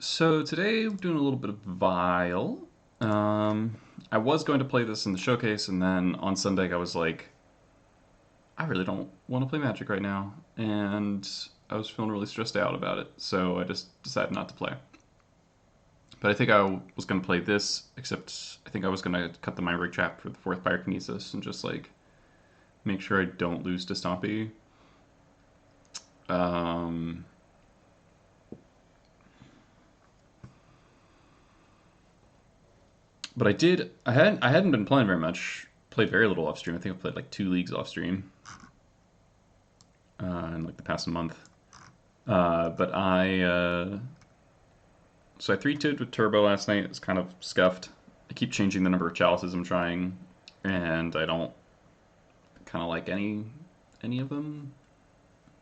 So today we're doing a little bit of Vial. I was going to play this in the showcase, and then on Sunday I was like, I really don't want to play Magic right now, and I was feeling really stressed out about it, so I just decided not to play. But I think I was going to play this, except I think I was going to cut the Mind Break trap for the fourth Pyrokinesis and just like make sure I don't lose to Stompy. Um, But I hadn't been playing very much. Played very little off stream. I think I played like 2 leagues off stream in like the past month. But I 3-2'd with Turbo last night. It's kind of scuffed. I keep changing the number of chalices I'm trying, and I don't kind of like any of them.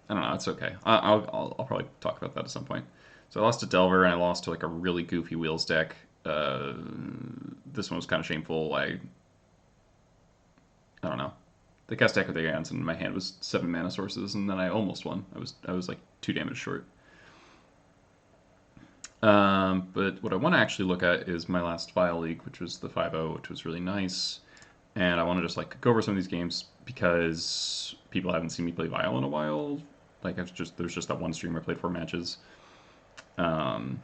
I don't know. It's okay. I'll probably talk about that at some point. So I lost to Delver, and I lost to like a really goofy wheels deck. This one was kind of shameful. I don't know. They cast deck with their hands, and my hand was 7 mana sources, and then I almost won. I was like 2 damage short. But what I want to actually look at is my last Vial League, which was the 5-0, which was really nice. And I want to just like go over some of these games because people haven't seen me play Vial in a while. Like there's just that one stream where I played 4 matches. Um,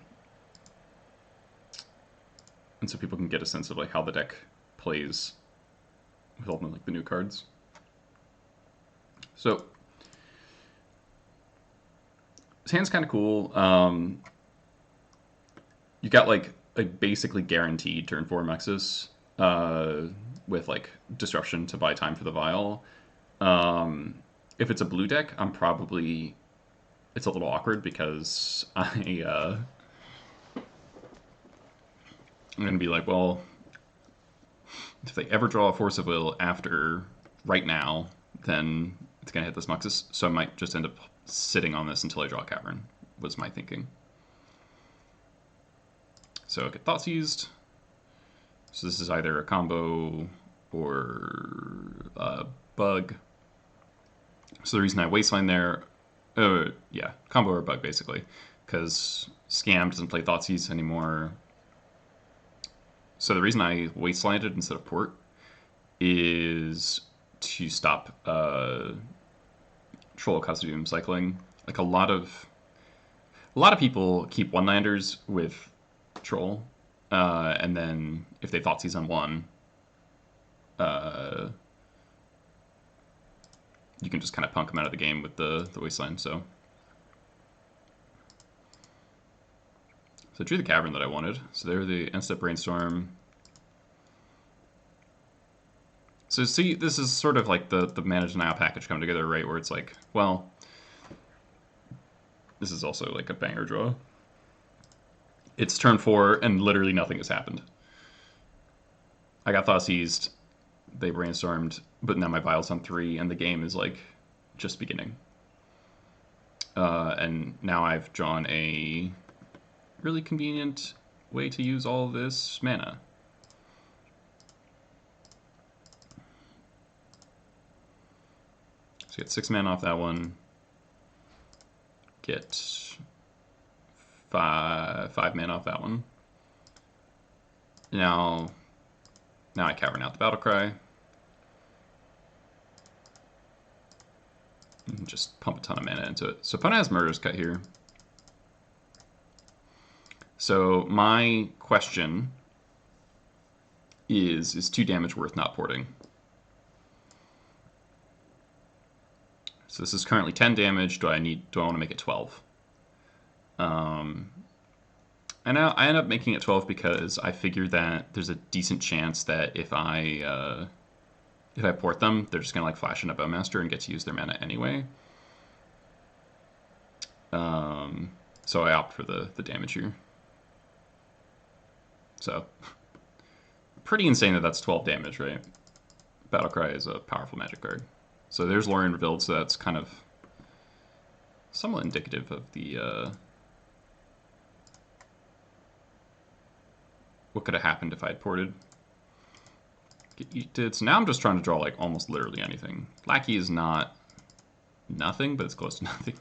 and so people can get a sense of like how the deck plays with all the like the new cards. So his hand's kind of cool. You got like a basically guaranteed turn 4 Mexus with like disruption to buy time for the Vial. If it's a blue deck, it's a little awkward because I'm gonna be like, well, if they ever draw a Force of Will after right now, then it's gonna hit this Muxus. So I might just end up sitting on this until I draw a Cavern. Was my thinking. So I get Thoughtsseized. So this is either a combo or a bug. So the reason I Wasteland there, yeah, combo or bug basically, because Scam doesn't play Thoughtseize anymore. So the reason I Wastelanded instead of Port is to stop Troll Custodium cycling. Like a lot of people keep one-landers with Troll, and then if they Thoughtseize on one, you can just kind of punk them out of the game with the Wasteland. So I drew the Cavern that I wanted. So there the end-step Brainstorm. So see, this is sort of like the Manage Denial package coming together, right? Where it's like, well, this is also like a banger draw. It's turn 4, and literally nothing has happened. I got Thoughtseized, they Brainstormed, but now my Vial's on 3, and the game is like just beginning. And now I've drawn a really convenient way to use all this mana. So get 6 mana off that one. Get five mana off that one. Now I Cavern out the Battlecry. And just pump a ton of mana into it. So opponent has Murderous Cut here. So my question is 2 damage worth not porting? So this is currently 10 damage. Do I want to make it 12? And I end up making it 12 because I figure that there's a decent chance that if I port them, they're just gonna like flash in a Bowmaster and get to use their mana anyway. So I opt for the damage here. So pretty insane that that's 12 damage, right? Battlecry is a powerful Magic card. So there's Lorien Revealed, so that's kind of somewhat indicative of the what could have happened if I had ported. So now I'm just trying to draw like almost literally anything. Lackey is not nothing, but it's close to nothing.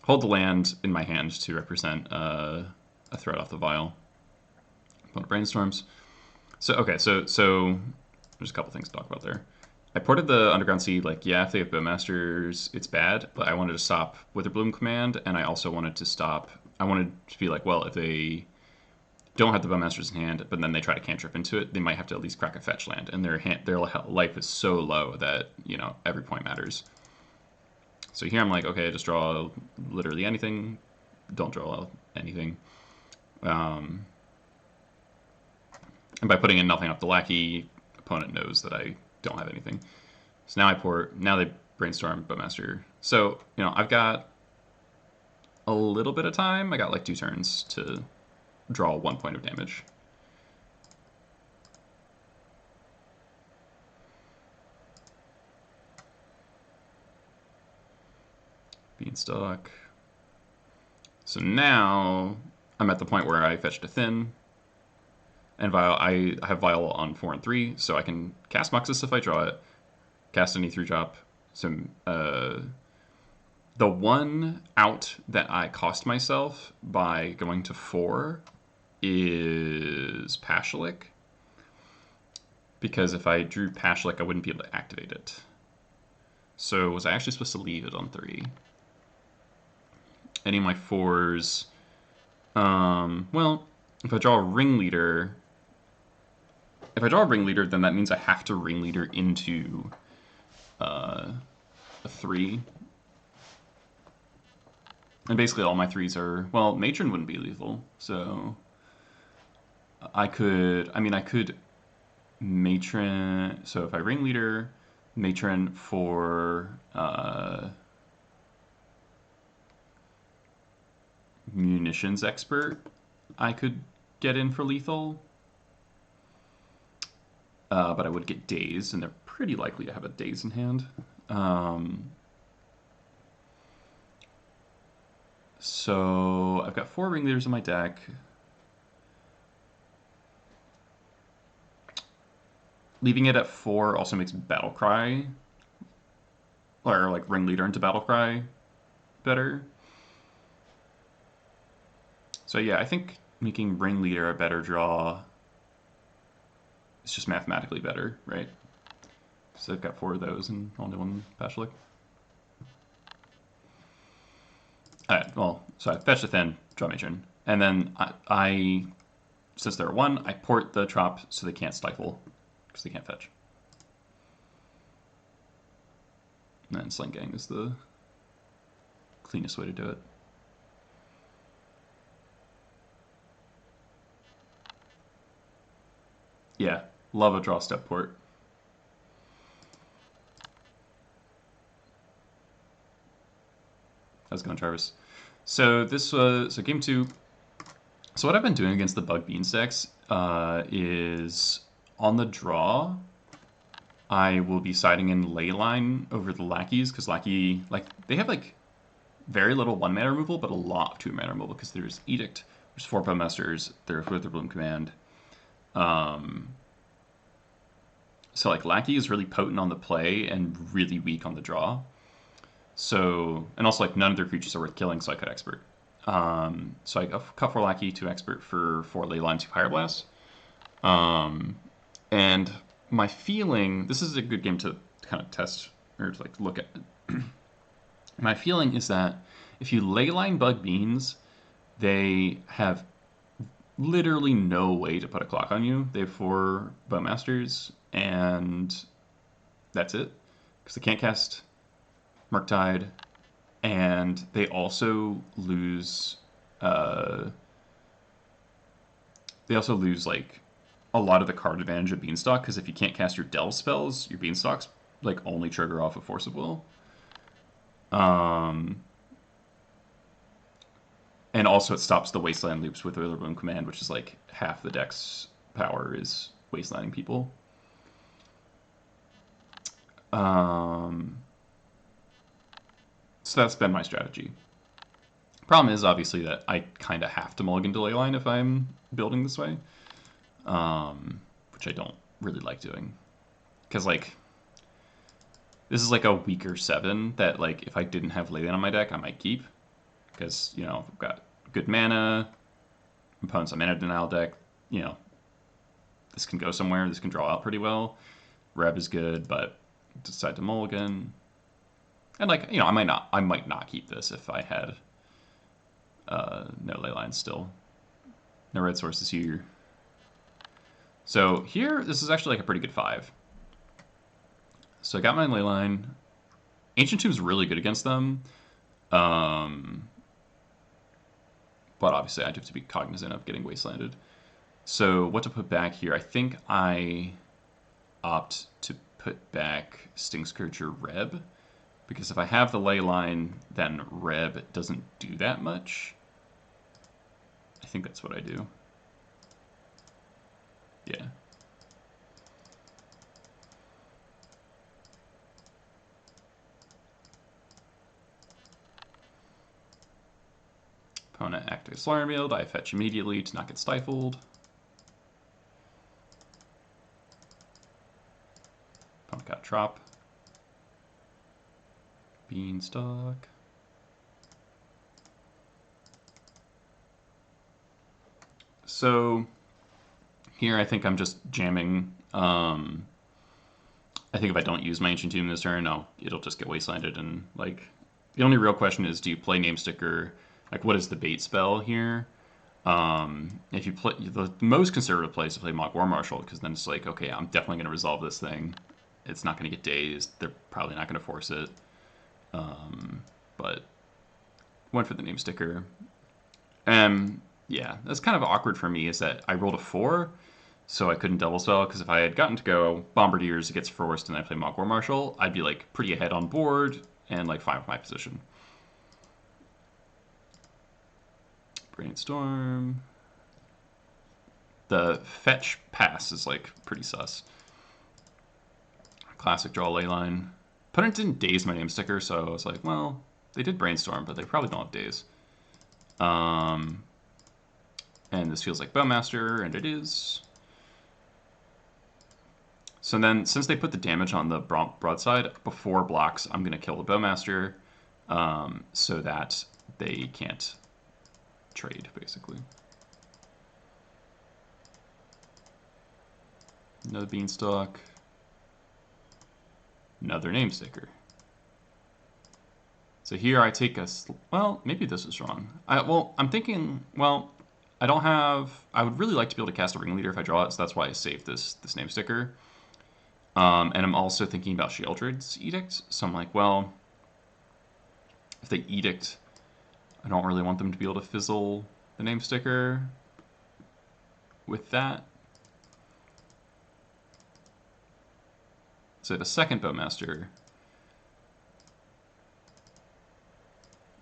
hold the land in my hand to represent a threat off the vial. Opponent brainstorms. So okay, so there's a couple things to talk about there. I ported the Underground Sea, like, yeah, if they have Bowmasters, it's bad, but I wanted to stop Witherbloom command, and I also wanted to stop... I wanted to be like, well, if they don't have the Bowmasters in hand, but then they try to cantrip into it, they might have to at least crack a fetch land, and their life is so low that, you know, every point matters. So here I'm like, okay, just draw literally anything, don't draw anything. And by putting in nothing off the lackey, opponent knows that I don't have anything. So now they brainstorm Bowmaster. So, you know, I've got a little bit of time. I got like 2 turns to draw 1 point of damage. Beanstalk. So now I'm at the point where I fetched a Thin. And Vial, I have Vial on 4 and 3, so I can cast Muxus if I draw it, cast any 3-drop. So the one out that I cost myself by going to 4 is Pashalik. Because if I drew Pashalik, I wouldn't be able to activate it. So was I actually supposed to leave it on 3? Any of my 4s... well, if I draw a Ringleader... If I draw a Ringleader, then that means I have to Ringleader into a 3. And basically all my 3s are... Well, Matron wouldn't be lethal, so... I could Matron... So if I Ringleader, Matron for... Munitions Expert, I could get in for lethal. But I would get Daze, and they're pretty likely to have a Daze in hand. So I've got 4 Ringleaders in my deck. Leaving it at 4 also makes Battlecry, or like Ringleader into Battlecry, better. So yeah, I think making Ringleader a better draw is just mathematically better, right? So I've got 4 of those and only 1 Pashalik. Alright, well, so I fetch the Thin, draw Matron, and then I since they're 1, I port the Trop so they can't stifle, because they can't fetch. And then Sling Gang is the cleanest way to do it. Yeah, love a draw step port. How's it going, Travis? So this was game 2. So what I've been doing against the Bug Beans decks is on the draw, I will be siding in Leyline over the lackeys, because lackey, like, they have like very little 1-mana removal, but a lot of 2-mana removal, because there's Edict, there's 4 Bowmasters, there's Witherbloom Command. So like lackey is really potent on the play and really weak on the draw. So, and also like none of their creatures are worth killing, so I cut Expert. So I cut 4 lackey, 2 Expert for 4 Leyline, 2 Pyroblast. And my feeling, this is a good game to kind of test or to like look at. My feeling is that if you Leyline Bug Beans, they have literally no way to put a clock on you. They have 4 Bowmasters, and that's it. Because they can't cast Murktide, and they also lose... like a lot of the card advantage of Beanstalk, because if you can't cast your Delve spells, your Beanstalks like only trigger off a Force of Will. And also it stops the Wasteland loops with Witherbloom Command, which is like half the deck's power is Wastelanding people. So that's been my strategy. Problem is, obviously, that I kind of have to mulligan to Leyline if I'm building this way, which I don't really like doing. Because, like, this is like a weaker 7 that, like, if I didn't have Leyline on my deck, I might keep. because you know we've got good mana, opponents on mana denial deck. You know, this can go somewhere. This can draw out pretty well. Reb is good, but decide to mulligan. And like you know, I might not keep this if I had no ley lines still. No red sources here. So here, this is actually like a pretty good 5. So I got my ley line. Ancient Tomb's really good against them. But obviously I have to be cognizant of getting wastelanded. So what to put back here? I think I opt to put back Sting Scourger Reb. Because if I have the ley line, then Reb doesn't do that much. I think that's what I do. Yeah. Opponent activates Slaughter Field. I fetch immediately to not get stifled. Opponent got Trop. Beanstalk. So here I think I'm just jamming. I think if I don't use my Ancient Tomb this turn, it'll just get wastelanded. And like the only real question is, do you play Namesticker? Like, what is the bait spell here? If you play the most conservative play is to play Mock War Marshal, because then it's like, okay, I'm definitely going to resolve this thing. It's not going to get dazed. They're probably not going to force it. But went for the Namesticker. Yeah, that's kind of awkward for me is that I rolled a 4, so I couldn't double spell, because if I had gotten to go Bombardiers, it gets forced, and I play Mock War Marshal, I'd be like pretty ahead on board and like fine with my position. Brainstorm. The fetch pass is like pretty sus. Classic draw ley line. Opponent didn't daze my Namesticker, so I was like, well, they did Brainstorm, but they probably don't have daze. And this feels like Bowmaster, and it is. So then, since they put the damage on the broadside before blocks, I'm going to kill the Bowmaster so that they can't trade, basically. Another Beanstalk. Another Namesticker. So here I take a... Well, maybe this is wrong. I'm thinking... Well, I don't have... I would really like to be able to cast a Ringleader if I draw it, so that's why I saved this Namesticker. And I'm also thinking about Sheoldred's Edict. So I'm like, well, if they Edict, I don't really want them to be able to fizzle the Namesticker with that. So the second Bowmaster.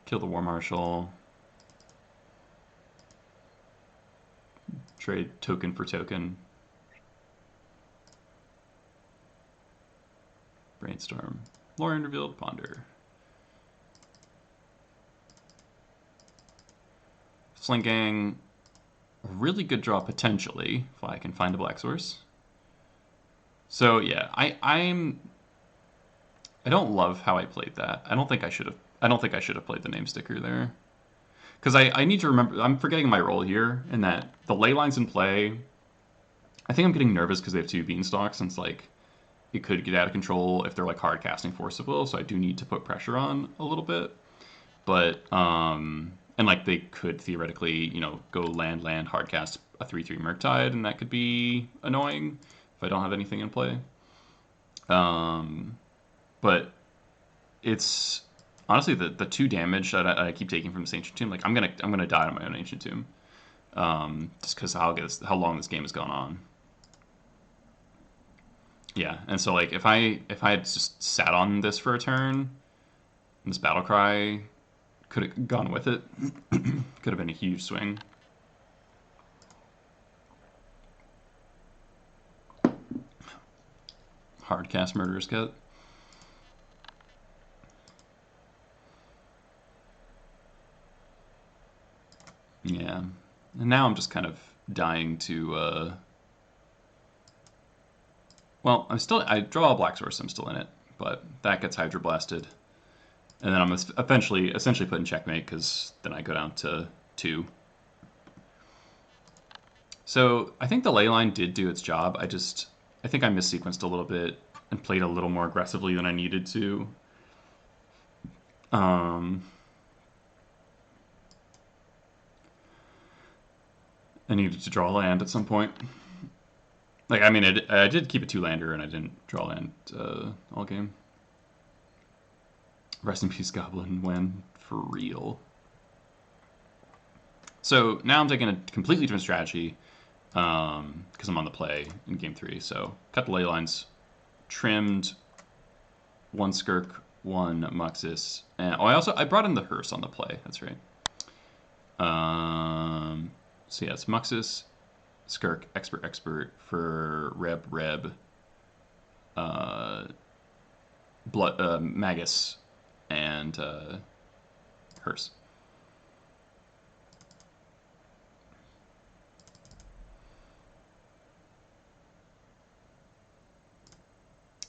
Kill the War Marshal. Trade token for token. Brainstorm. Lorien revealed, ponder. Sling Gang, a really good draw potentially, if I can find a black source. So yeah, I don't love how I played that. I don't think I should have played the Namesticker there. Because I need to remember, I'm forgetting my role here, in that the ley line's in play. I think I'm getting nervous because they have 2 Beanstalks, since like it could get out of control if they're like hard casting Force of Will, so I do need to put pressure on a little bit. But and like they could theoretically, you know, go land hard cast a 3/3 Murktide, and that could be annoying if I don't have anything in play. But it's honestly the 2 damage that I keep taking from this Ancient Tomb. Like I'm gonna die on my own Ancient Tomb, just because how long this game has gone on. Yeah, and so like if I had just sat on this for a turn, and this Battle Cry could have gone with it, could have been a huge swing. Hard cast Murderous Cut. Yeah, and now I'm just kind of dying to. Well, I draw a black source. I'm still in it, but that gets Hydro Blasted. And then I'm essentially putting checkmate because then I go down to 2. So I think the ley line did do its job. I think I missequenced a little bit and played a little more aggressively than I needed to. I needed to draw land at some point. Like, I mean, I did keep a 2-lander and I didn't draw land all game. Rest in peace, Goblin, when for real. So now I'm taking a completely different strategy because I'm on the play in game 3. So cut the ley lines, trimmed 1 Skirk, 1 Muxus, and I brought in the hearse on the play. That's right. So yeah, it's Muxus, Skirk, Expert for Reb, Magus, and hearse.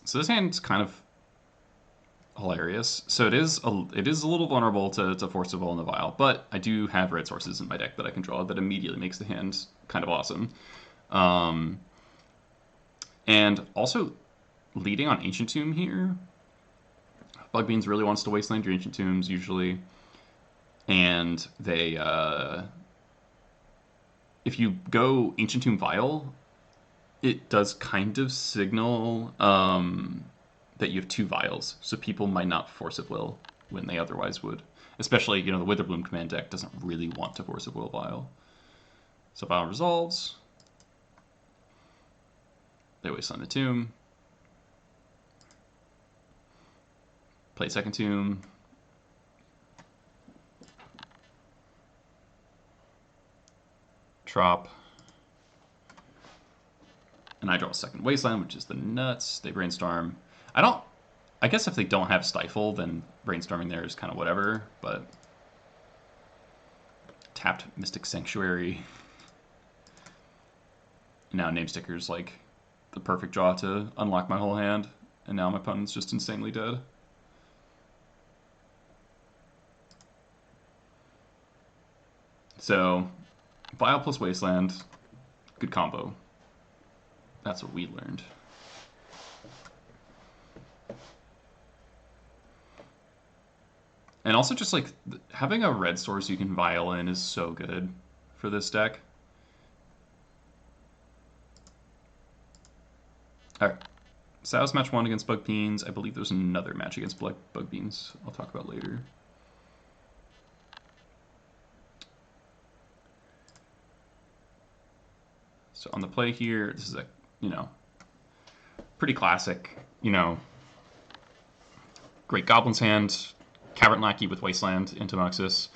So this hand's kind of hilarious. So it is a little vulnerable to Force of Will in the Vial, but I do have red sources in my deck that I can draw that immediately makes the hand kind of awesome. And also leading on Ancient Tomb here. Bugbeans really wants to Wasteland your Ancient Tombs usually, and they if you go Ancient Tomb Vial, it does kind of signal that you have 2 vials, so people might not Force of Will when they otherwise would. Especially, the Witherbloom command deck doesn't really want to Force of Will Vial. So Vial resolves. They Wasteland the Tomb. Play second Tomb. Drop. And I draw a second Wasteland, which is the nuts. They Brainstorm. I guess if they don't have Stifle, then Brainstorming there is kind of whatever, but tapped Mystic Sanctuary. And now Name Sticker's like the perfect draw to unlock my whole hand, and now my opponent's just insanely dead. So, Vial plus Wasteland, good combo. That's what we learned. And also just like having a red source you can Vial in is so good for this deck. Alright. Sal's match 1 against Bugbeans. I believe there's another match against Bugbeans I'll talk about later. So on the play here, this is a, pretty classic, great Goblins hand, Cavern Lackey with Wasteland into Muxus.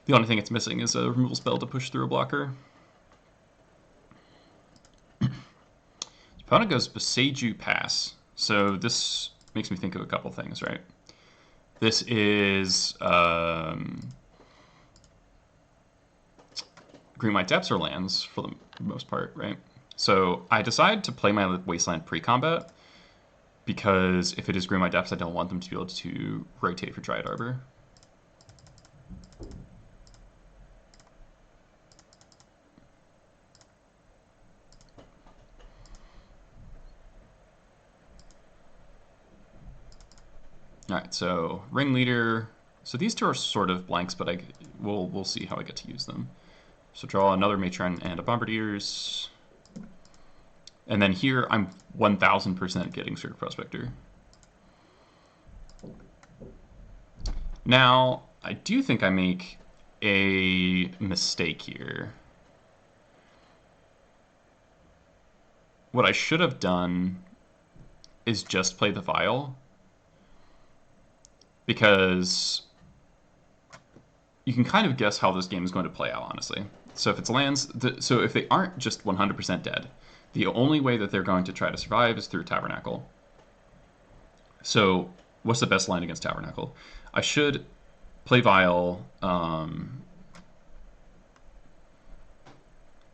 The only thing it's missing is a removal spell to push through a blocker. Opponent goes Boseiju Pass. So this makes me think of a couple things, right? This is green white depths or lands for the most part, right? So I decide to play my Wasteland pre-combat because if it is green white depths, I don't want them to be able to rotate for Dryad Arbor. All right, so Ringleader. So these 2 are sort of blanks, but we'll see how I get to use them. So draw another Matron and a Bombardiers. And then here I'm 1000% getting Cirque Prospector. Now, I do think I make a mistake here. What I should have done is just play the Vial, because you can kind of guess how this game is going to play out, honestly. So if it's lands, so if they aren't just 100% dead, the only way that they're going to try to survive is through Tabernacle. So what's the best line against Tabernacle? I should play Vial, and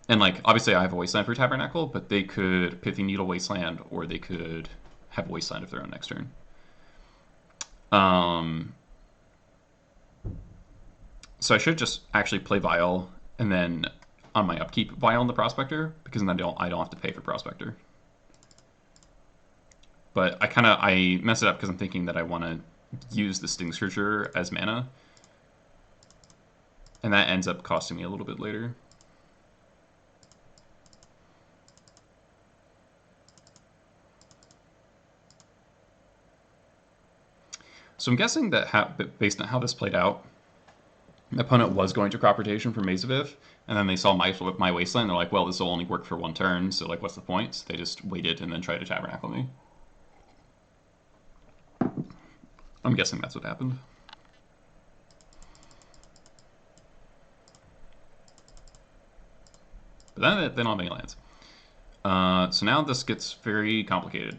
like obviously I have a Wasteland for Tabernacle, but they could Pithy Needle Wasteland, or they could have Wasteland of their own next turn. So I should just actually play Vial and then on my upkeep Vial in the Prospector, because then I don't have to pay for Prospector. But I mess it up because I'm thinking that I want to use the Sting Scourger as mana, and that ends up costing me a little bit later. So I'm guessing that based on how this played out, my opponent was going to crop rotation for Maze of Ith, and then they saw my Wasteland. They're like, well, this will only work for one turn, so like, what's the point? So they just waited and then tried to Tabernacle me. I'm guessing that's what happened. But then they don't have any lands. So now this gets very complicated.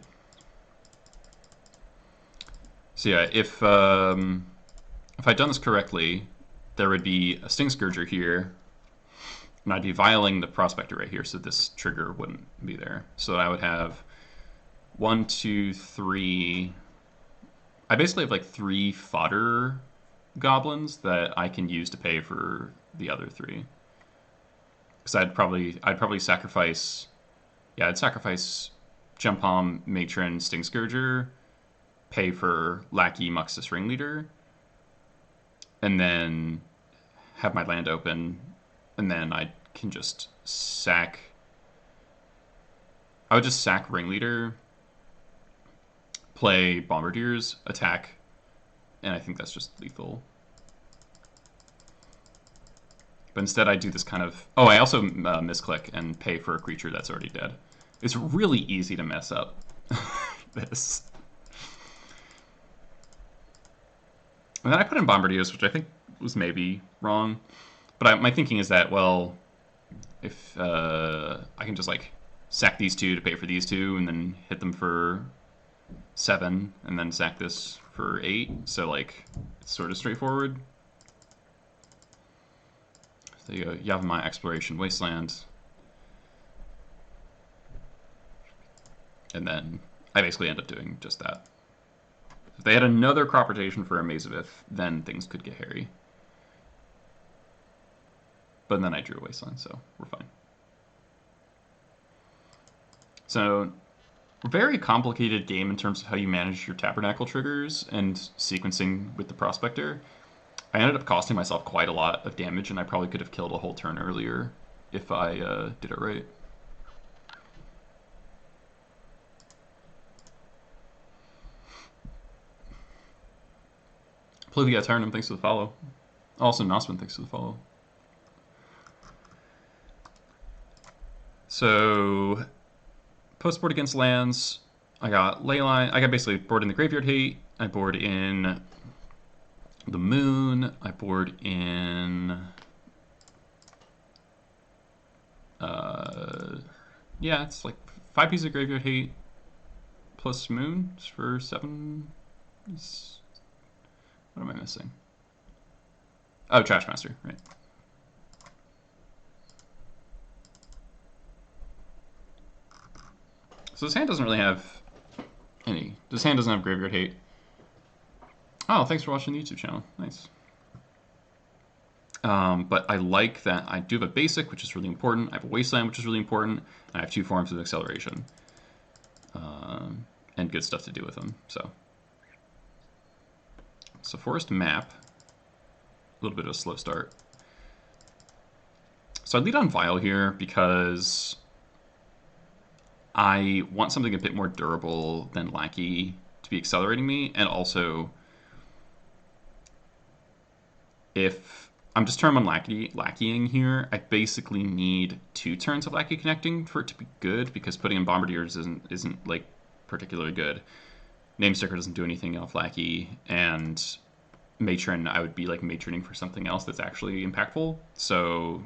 So yeah, if I'd done this correctly, there would be a Sting Scourger here, and I'd be vialing the Prospector right here, so this trigger wouldn't be there. So I would have 1, 2, 3. I basically have like 3 fodder goblins that I can use to pay for the other 3. Because I'd probably sacrifice, yeah, I'd sacrifice Gempalm, Matron, Sting Scourger, pay for Lackey, Muxus, Ringleader, and then have my land open, and then I can just sack. I would just sack Ringleader, play Bombardiers, attack, and I think that's just lethal. But instead I do this kind of... Oh, I also misclick and pay for a creature that's already dead. It's really easy to mess up this. And then I put in Bombardiers, which I think was maybe wrong. But my thinking is that, well, if I can just like sack these 2 to pay for these 2, and then hit them for 7, and then sack this for 8. So like, it's sort of straightforward. So you go Yavimaya Exploration Wasteland. And then I basically end up doing just that. If they had another crop rotation for a Maze of Ith, then things could get hairy. But then I drew a Wasteland, so we're fine. So, very complicated game in terms of how you manage your Tabernacle triggers and sequencing with the Prospector. I ended up costing myself quite a lot of damage, and I probably could have killed a whole turn earlier if I did it right. Pluvia Eternum, thanks for the follow. Also, Nosman, thanks for the follow. So, post-board against lands, I got Leyline. I got basically board in the Graveyard Hate. I board in the Moon. I board in... yeah, it's like 5 pieces of Graveyard Hate plus Moon for 7... What am I missing? Oh, Trashmaster, right. So this hand doesn't really have any. This hand doesn't have Graveyard Hate. Oh, thanks for watching the YouTube channel. Nice. But I like that I do have a basic, which is really important. I have a Wasteland, which is really important. And I have 2 forms of acceleration. And good stuff to do with them. So Forest Map. A little bit of a slow start. So I lead on Vial here because I want something a bit more durable than Lackey to be accelerating me, and also if I'm just turn on Lackeying here, I basically need 2 turns of Lackey connecting for it to be good, because putting in Bombardiers isn't like particularly good. Namesticker doesn't do anything off Lackey, and Matron, I would be like matroning for something else that's actually impactful, so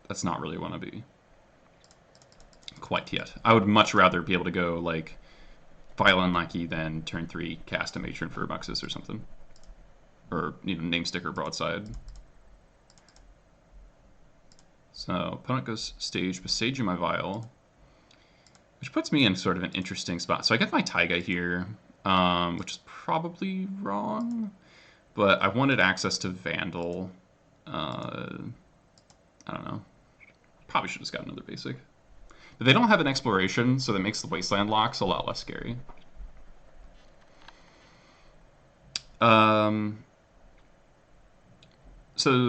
that's not really want to be quite yet. I would much rather be able to go like Vial and Lackey than turn 3 cast a Matron for Muxus or something. Or, you know, Namesticker Broadside. So, opponent goes stage, Besage in my Vial, which puts me in sort of an interesting spot. So I get my Taiga here, which is probably wrong, but I wanted access to Vandal. I don't know. Probably should have just got another basic. But they don't have an exploration, so that makes the Wasteland locks a lot less scary. So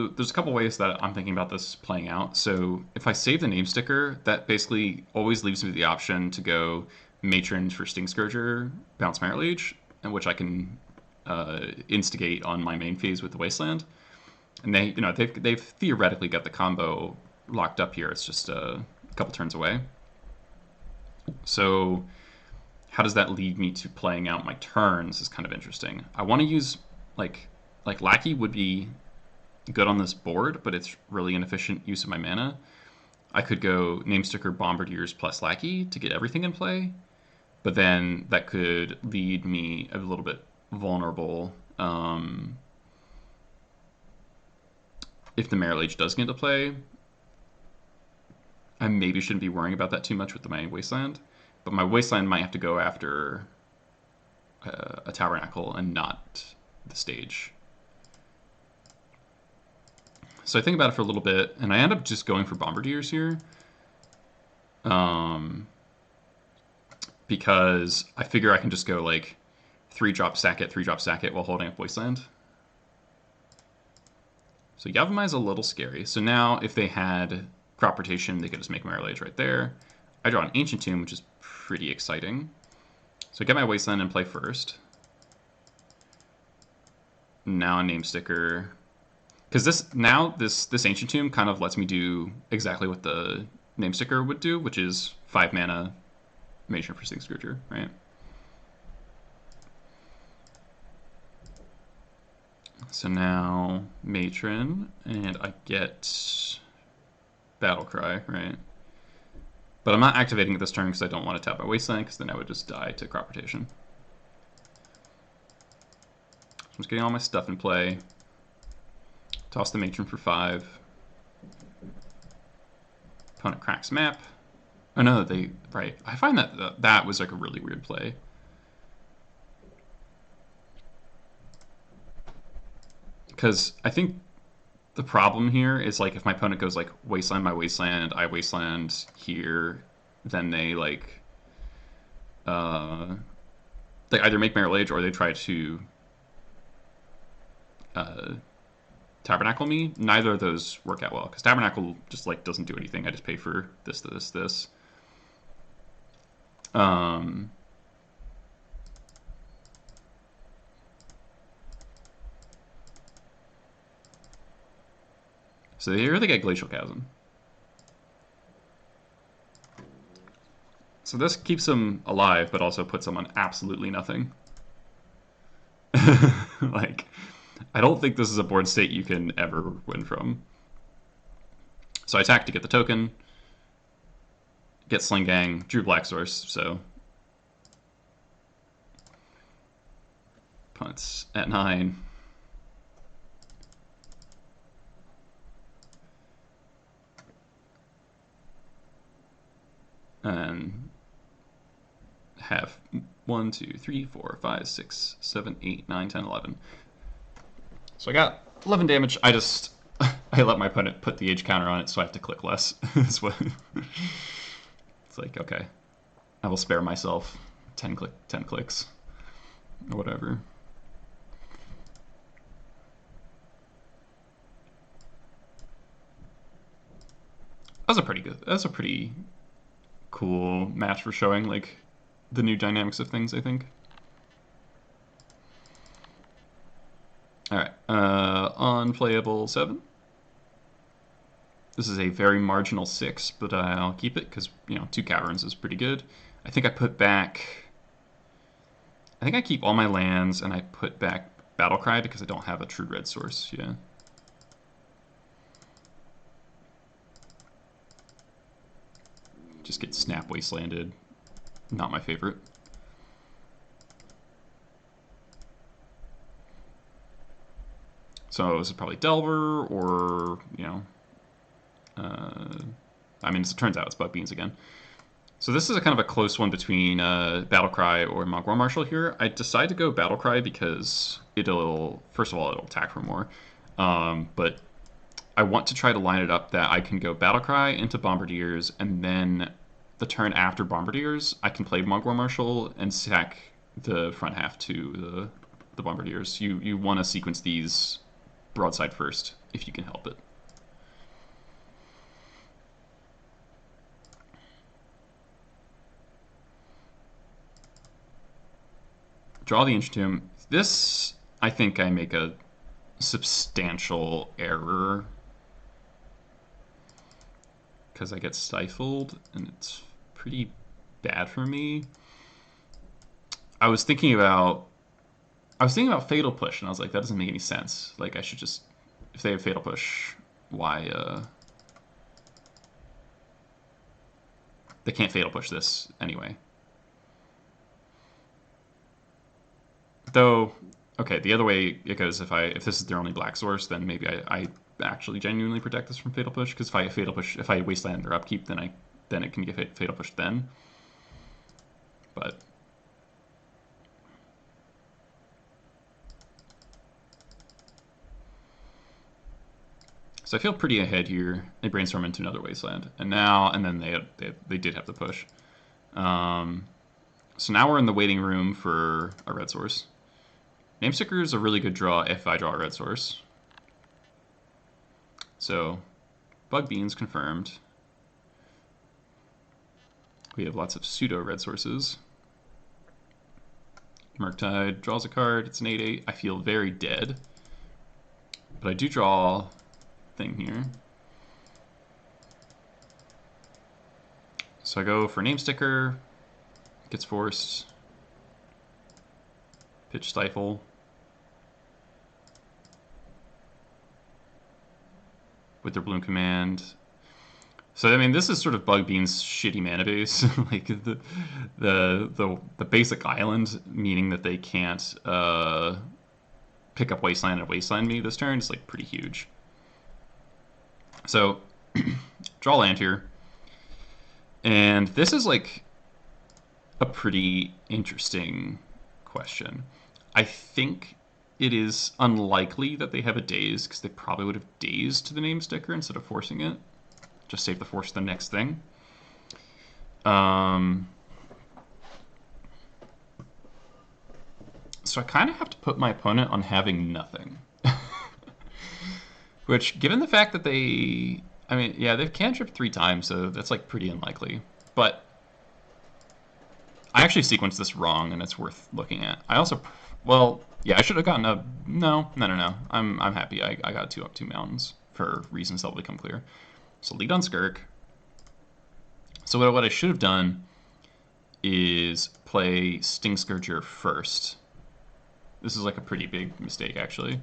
there's a couple ways that I'm thinking about this playing out. So if I save the name sticker, that basically always leaves me the option to go Matron for Sting Scourger, bounce Merit Leech, and which I can instigate on my main phase with the Wasteland. And they've theoretically got the combo locked up here. It's just a couple turns away. So how does that lead me to playing out my turns is kind of interesting. I want to use like Lackey would be good on this board, but it's really inefficient use of my mana. I could go Namesticker Bombardiers plus Lackey to get everything in play, but then that could lead me a little bit vulnerable if the Merit Leech does get into play. I maybe shouldn't be worrying about that too much with my Wasteland, but my Wasteland might have to go after a Tabernacle and not the stage. So I think about it for a little bit, and I end up just going for Bombardiers here. Because I figure I can just go like 3-drop sack it, 3-drop sack it while holding up Wasteland. So Yavimai is a little scary. So now if they had Crop Rotation, they could just make Merit Leech right there. I draw an Ancient Tomb, which is pretty exciting. So I get my Wasteland in play first. Now a Name Sticker. Because this Ancient Tomb kind of lets me do exactly what the Name Sticker would do, which is 5 mana Matron for Sting Scourger, right? So now Matron, and I get Battle Cry, right? But I'm not activating it this turn because I don't want to tap my Wasteland, because then I would just die to Crop Rotation. So I'm just getting all my stuff in play. Toss the Matron for 5. Opponent cracks map. Oh no, right. I find that was like a really weird play. Because I think the problem here is like if my opponent goes like Wasteland my Wasteland, I Wasteland here, then they like they either make Merit Leech or they try to Tabernacle me. Neither of those work out well because Tabernacle just like doesn't do anything. I just pay for this. So here they get Glacial Chasm. So this keeps them alive, but also puts them on absolutely nothing. Like, I don't think this is a board state you can ever win from. So I attack to get the token, get Sling Gang, drew Black Source, so punts at 9. And have 1, 2, 3, 4, 5, 6, 7, 8, 9, 10, 11. So I got 11 damage. I let my opponent put the age counter on it, so I have to click less. It's like, okay, I will spare myself 10 clicks, or whatever. That's a pretty cool match for showing like the new dynamics of things, I think. Alright, unplayable 7. This is a very marginal 6, but I'll keep it because, 2 Caverns is pretty good. I think I keep all my lands and I put back Battlecry because I don't have a true red source, yeah. Just get Snap Wastelanded. Not my favorite. So this is probably Delver or, as it turns out, it's Bug Beans again. So this is a kind of a close one between Battlecry or Mogwai Marshal here. I decided to go Battlecry because it'll, first of all, it'll attack for more. But I want to try to line it up that I can go Battlecry into Bombardiers, and then the turn after Bombardiers, I can play Mogwai Marshal and sack the front half to the Bombardiers. You want to sequence these broadside first, if you can help it. Draw the Ancient Tomb. This, I think I make a substantial error because I get stifled, and it's pretty bad for me. I was thinking about Fatal Push, and I was like, that doesn't make any sense. Like, I should just, if they have Fatal Push, why they can't Fatal Push this anyway. Though, okay, the other way it goes, if this is their only black source, then maybe I actually genuinely protect this from Fatal Push, because if I Fatal Push, if I Wasteland or Upkeep, then it can get Fatal Push then. But so I feel pretty ahead here. They brainstorm into another Wasteland, and then they did have the push. So now we're in the waiting room for a red source. Namesticker is a really good draw if I draw a red source. So, Bug Beans confirmed. We have lots of pseudo red sources. Murktide draws a card. It's an 8/8. I feel very dead, but I do draw thing here. So I go for Namesticker. Gets forced. Pitch Stifle. With their Bloom Command. So I mean, this is sort of Bug Bean's shitty mana base, like the basic island, meaning that they can't pick up Wasteland and Wasteland me this turn is like pretty huge. So draw land here, and this is like a pretty interesting question. I think it is unlikely that they have a daze, because they probably would have dazed to the name sticker instead of forcing it. Just save the force for the next thing. So I kind of have to put my opponent on having nothing. Which, given the fact that they... I mean, yeah, they've cantripped 3 times, so that's like pretty unlikely. But I actually sequenced this wrong, and it's worth looking at. I also... Well, yeah, I should have gotten a... No. I'm happy I got 2 up 2 mountains for reasons that will become clear. So lead on Skirk. So what I should have done is play Sting Scourger first. This is like a pretty big mistake, actually.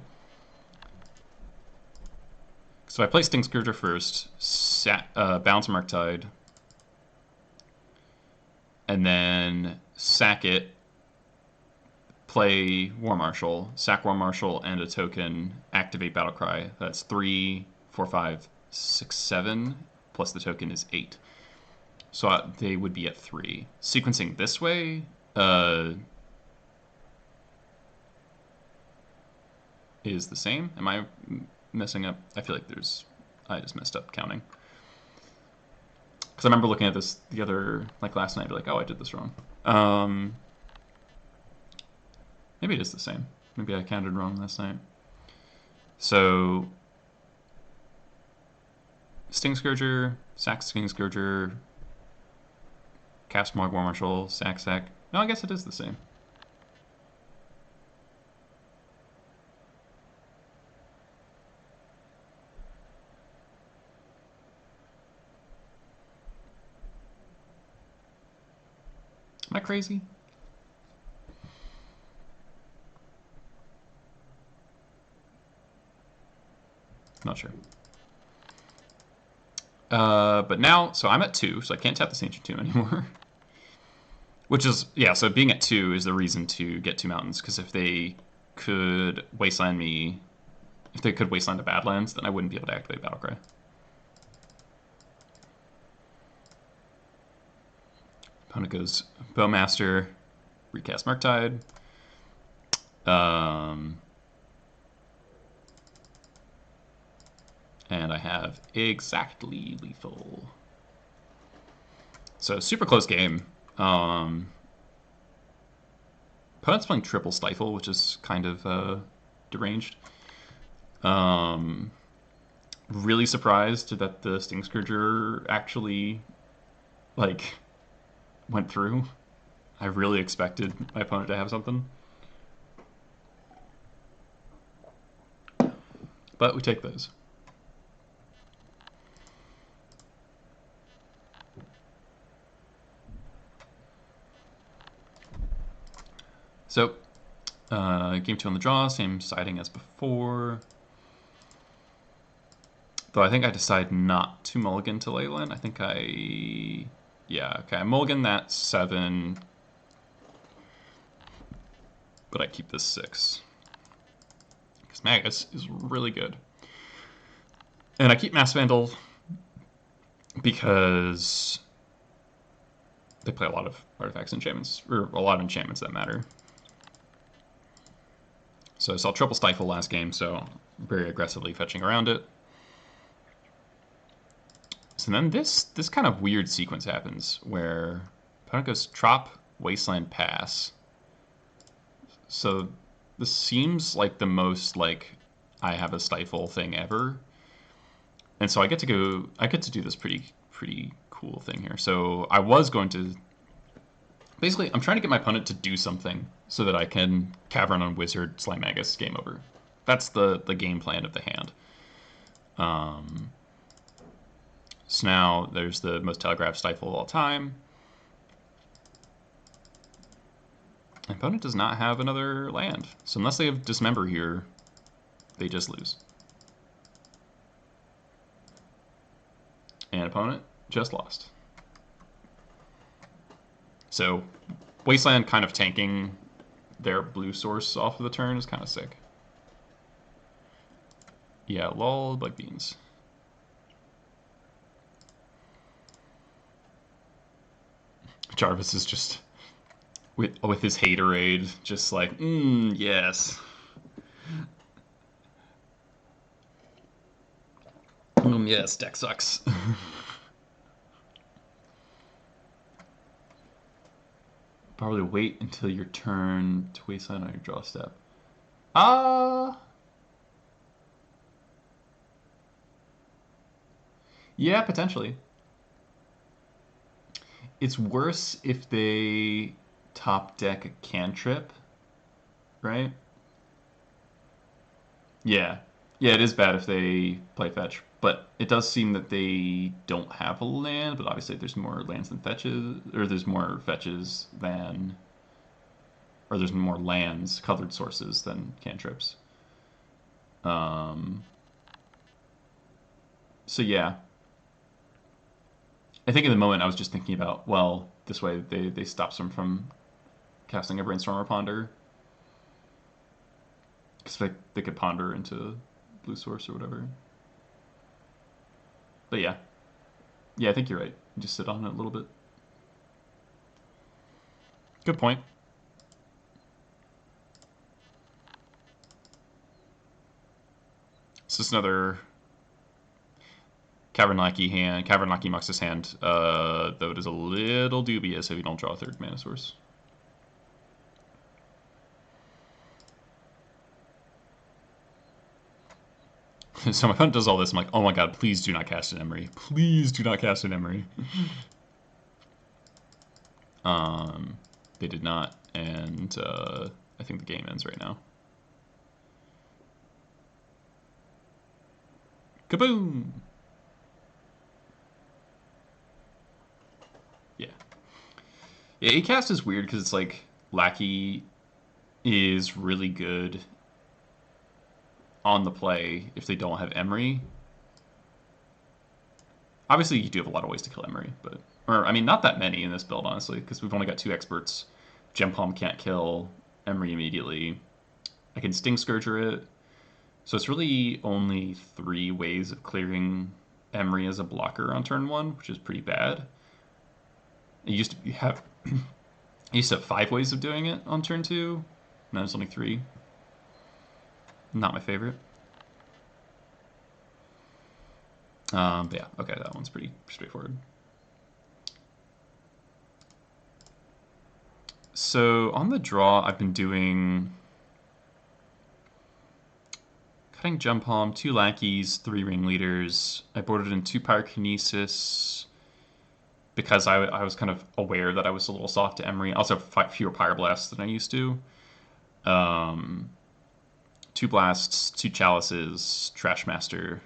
So I play Sting Scourger first, bounce Murktide, and then sack it, play War Marshal, sack War Marshal, and a token, activate Battlecry. That's 3, 4, 5, 6, 7, plus the token is 8. So they would be at 3. Sequencing this way is the same. Am I messing up? I feel like I just messed up counting. Because I remember looking at this the other, like last night, be like, oh, I did this wrong. Maybe it is the same. Maybe I counted wrong last night. So Sting Scourger, sack Sting Scourger, cast War Marshal, sack. No, I guess it is the same. Am I crazy? Not sure. But now, so I'm at 2, so I can't tap this Ancient Tomb anymore. Which is, yeah, so being at 2 is the reason to get 2 mountains, because if they could Wasteland me, if they could Wasteland the Badlands, then I wouldn't be able to activate Battlecry. Opponent goes Bowmaster, recast Murktide. And I have exactly lethal. So super close game. Opponent's playing triple Stifle, which is kind of deranged. Really surprised that the Sting Scourger actually like went through. I really expected my opponent to have something. But we take those. So, game 2 on the draw, same siding as before. Though I think I decide not to mulligan to Leyland. I think I mulligan that 7, but I keep this 6. Because Magus is really good. And I keep Mass Vandal because they play a lot of artifacts and enchantments, or a lot of enchantments that matter. So I saw triple Stifle last game, so very aggressively fetching around it. So then this kind of weird sequence happens where opponent goes Trop, Wasteland, Pass. So this seems like the most like I have a Stifle thing ever. And so I get to do this pretty cool thing here. So I was going to basically I'm trying to get my opponent to do something so that I can Cavern on Wizard Slime Magus, game over. That's the game plan of the hand. So now there's the most telegraphed Stifle of all time. My opponent does not have another land. So unless they have Dismember here, they just lose. And opponent just lost. So Wasteland kind of tanking their blue source off of the turn is kind of sick. Yeah, lol, bug beans. Jarvis is just with his haterade, just like, yes. Yes, deck sucks. Probably wait until your turn to Wasteland on your draw step. Yeah, potentially. It's worse if they top deck a cantrip, right? Yeah. Yeah, it is bad if they play fetch, but it does seem that they don't have a land, but obviously there's more lands than fetches, or there's more fetches than, or there's more lands, colored sources than cantrips. So yeah, I think in the moment I was just thinking about, well, this way they stops them from casting a Brainstorm or Ponder, because they could ponder into blue source or whatever. But yeah, I think you're right. Just sit on it a little bit. Good point. It's just another Cavernlaki hand. Cavernlaki Muxus hand, though it is a little dubious if you don't draw a third mana source. So my opponent does all this. I'm like, oh my god, please do not cast an Emery. Please do not cast an Emery. They did not, and I think the game ends right now. Kaboom! Yeah. Yeah, E-Cast is weird because it's like Lackey is really good on the play if they don't have Emery. Obviously, you do have a lot of ways to kill Emery, but or I mean, not that many in this build, honestly, because we've only got 2 experts. Gem Palm can't kill Emery immediately. I can Sting Scourger it, so it's really only 3 ways of clearing Emery as a blocker on turn 1, which is pretty bad. It used to have I used to have 5 ways of doing it on turn 2. Now there's only 3. Not my favorite. But yeah, okay, that one's pretty straightforward. So on the draw, I've been doing cutting Jump Palm, 2 lackeys, 3 ringleaders. I boarded in 2 pyrokinesis because I was kind of aware that I was a little soft to Emery. I also have fewer pyroblasts than I used to. 2 blasts, 2 chalices, Trash Master.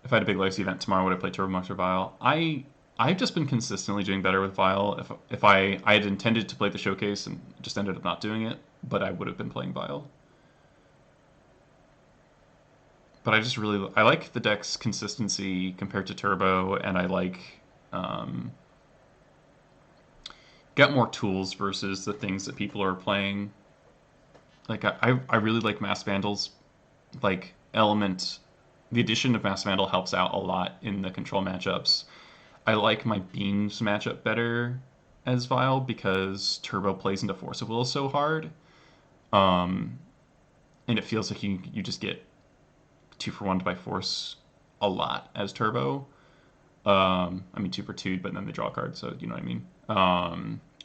If I had a big legacy event tomorrow, would I play Turbo Monster Vial? I've just been consistently doing better with Vial. If I had intended to play the showcase and just ended up not doing it, but I would have been playing Vial. But I like the deck's consistency compared to Turbo, and I like get more tools versus the things that people are playing. Like I really like Mass Vandals. Like Element, the addition of Mass Vandal helps out a lot in the control matchups. I like my Beams matchup better as Vial because Turbo plays into Force of Will so hard. And it feels like you just get 2 for 1 by Force a lot as Turbo. I mean 2 for 2, but then they draw a card, so you know what I mean.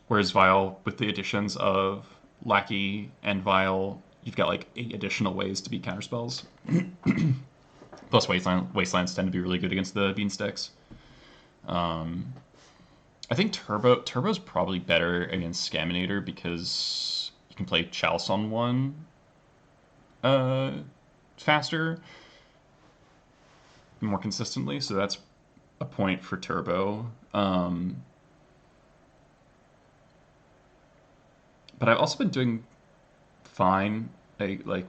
Whereas Vial, with the additions of Lackey and Vial, you've got like 8 additional ways to beat counterspells. Plus Wastelands tend to be really good against the Beanstalks. I think Turbo's probably better against Scaminator because you can play Chalice on 1 faster, more consistently, so that's a point for Turbo. But I've also been doing fine, like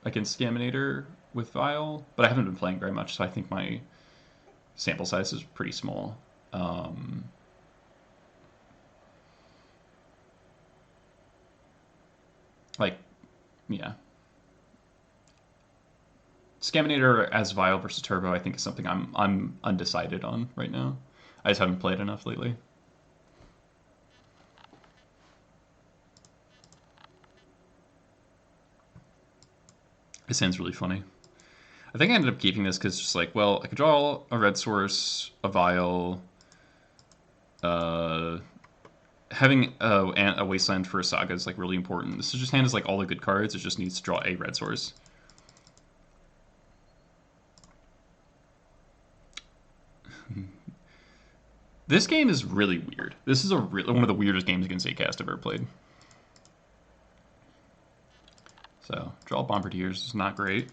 against Scaminator with Vial, but I haven't been playing very much, so I think my sample size is pretty small. Like, yeah. Scaminator as Vial versus Turbo, I think is something I'm undecided on right now. I just haven't played enough lately. This hand's really funny. I think I ended up keeping this because just like, well, I could draw a red source, a Vial, having a Wasteland for a Saga is like really important. This just hand is like all the good cards. It just needs to draw a red source. This game is really weird. This is one of the weirdest games against Acast I've ever played. So, draw Bombardiers is not great.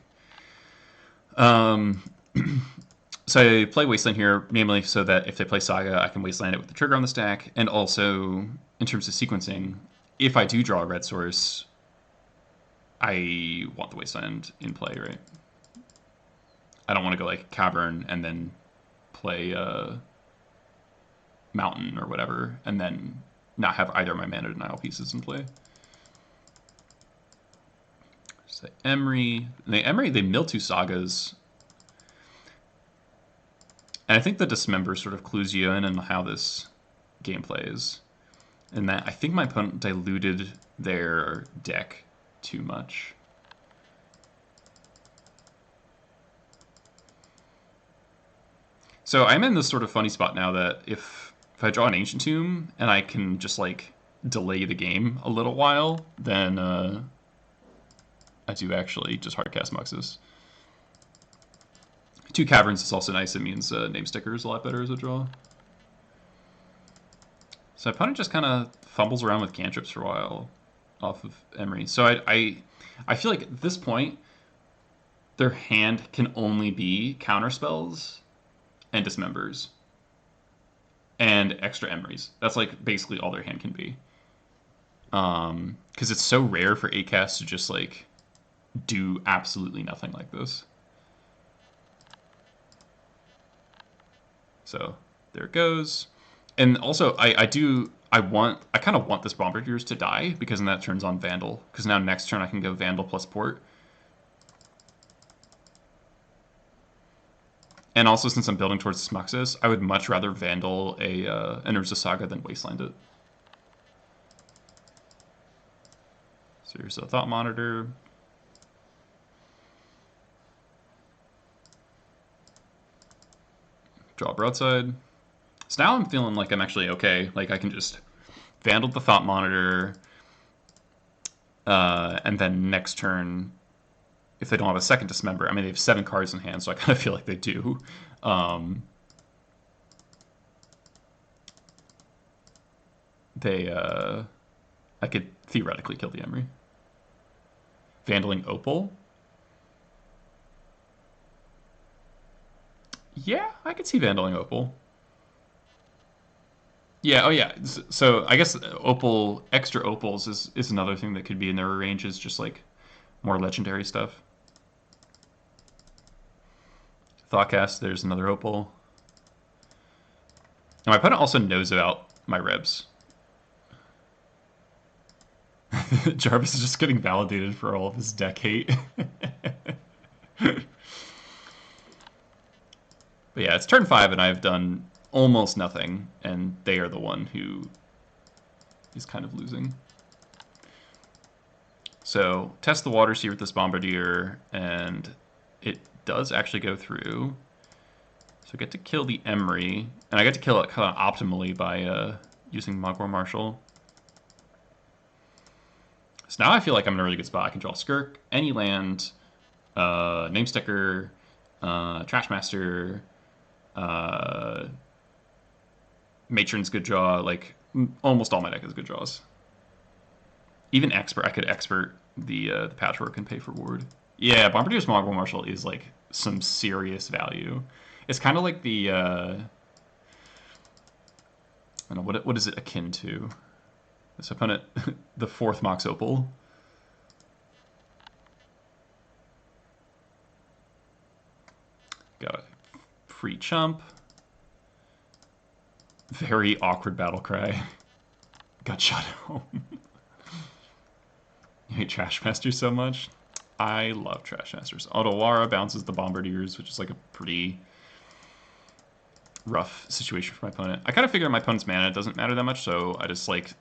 So I play Wasteland here, namely so that if they play Saga, I can Wasteland it with the trigger on the stack, and also, in terms of sequencing, if I do draw a red source, I want the Wasteland in play, right? I don't want to go like Cavern and then play Mountain or whatever, and then not have either of my mana denial pieces in play. So Emery, they mill 2 Sagas, and I think the Dismember sort of clues you in on how this game plays, and that I think my opponent diluted their deck too much. So I'm in this sort of funny spot now that if I draw an Ancient Tomb and I can just like delay the game a little while, then I do actually just hardcast Muxus. 2 Caverns is also nice. It means Name Sticker is a lot better as a draw. So my opponent just kind of fumbles around with cantrips for a while off of Emery. So I feel like at this point, their hand can only be counterspells and Dismembers and extra Emerys. That's like basically all their hand can be. Because it's so rare for Acast to just like do absolutely nothing like this. So there it goes. And also, I kind of want this Bombardiers to die because then that turns on Vandal. Because now next turn I can go Vandal plus Port. And also, since I'm building towards Smuxus, I would much rather Vandal an Urza Saga than Wasteland it. So here's a Thought Monitor. Draw a Broadside. So now I'm feeling like I'm actually okay. Like I can just Vandal the Thought Monitor, and then next turn, if they don't have a second Dismember, I mean they have 7 cards in hand, so I kind of feel like they do. I could theoretically kill the Emery. Vandaling Opal. Yeah, I could see Vandaling Opal. Yeah, oh yeah. So I guess Opal, extra Opals is another thing that could be in their ranges, just like more legendary stuff. Thoughtcast, there's another Opal. And my opponent also knows about my Rebs. Jarvis is just getting validated for all of his deck hate. But yeah, it's turn 5 and I've done almost nothing, and they are the one who is kind of losing. So test the Water Seer with this Bombardier, and it does actually go through. So I get to kill the Emery, and I get to kill it kind of optimally by using Mogwai Marshal. So now I feel like I'm in a really good spot. I can draw Skirk, any land, Namesticker, Trashmaster, Matron's good draw. Like almost all my deck is good draws. Even Expert, I could Expert the Patchwork and pay for Ward. Yeah, Bombardier's Mogwai Marshal is like some serious value. It's kind of like the I don't know what is it akin to. This opponent, the 4th Mox Opal. Got a free chump. Very awkward battle cry. Got shot home. You hate Trashmasters so much? I love Trashmasters. Otawara bounces the Bombardiers, which is like a pretty rough situation for my opponent. I kind of figure my opponent's mana doesn't matter that much, so I just like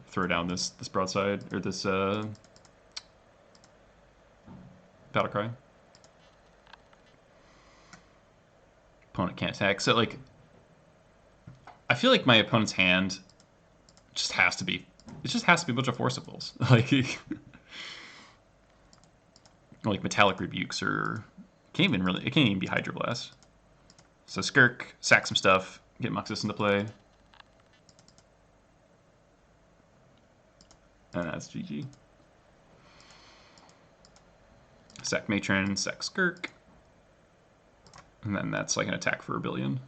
throw down this broadside or this battle cry. Opponent can't attack, so like I feel like my opponent's hand just has to be a bunch of forcibles. Like Metallic Rebukes, or it can't even be Hydroblast. So Skirk, sack some stuff, get Muxus into play. And that's GG. Sack Matron, sack Skirk. And then that's like an attack for a billion.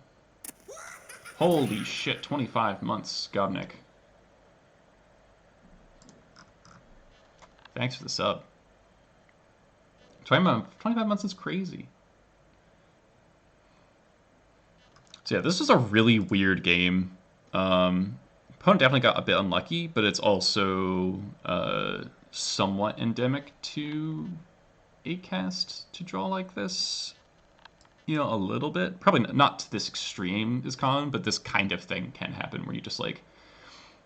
Holy shit, 25 months, Gobnik. Thanks for the sub. 25 months is crazy. So yeah, this was a really weird game. Opponent definitely got a bit unlucky, but it's also somewhat endemic to 8-cast to draw like this. You know, a little bit. Probably not to this extreme is common, but this kind of thing can happen where you just like,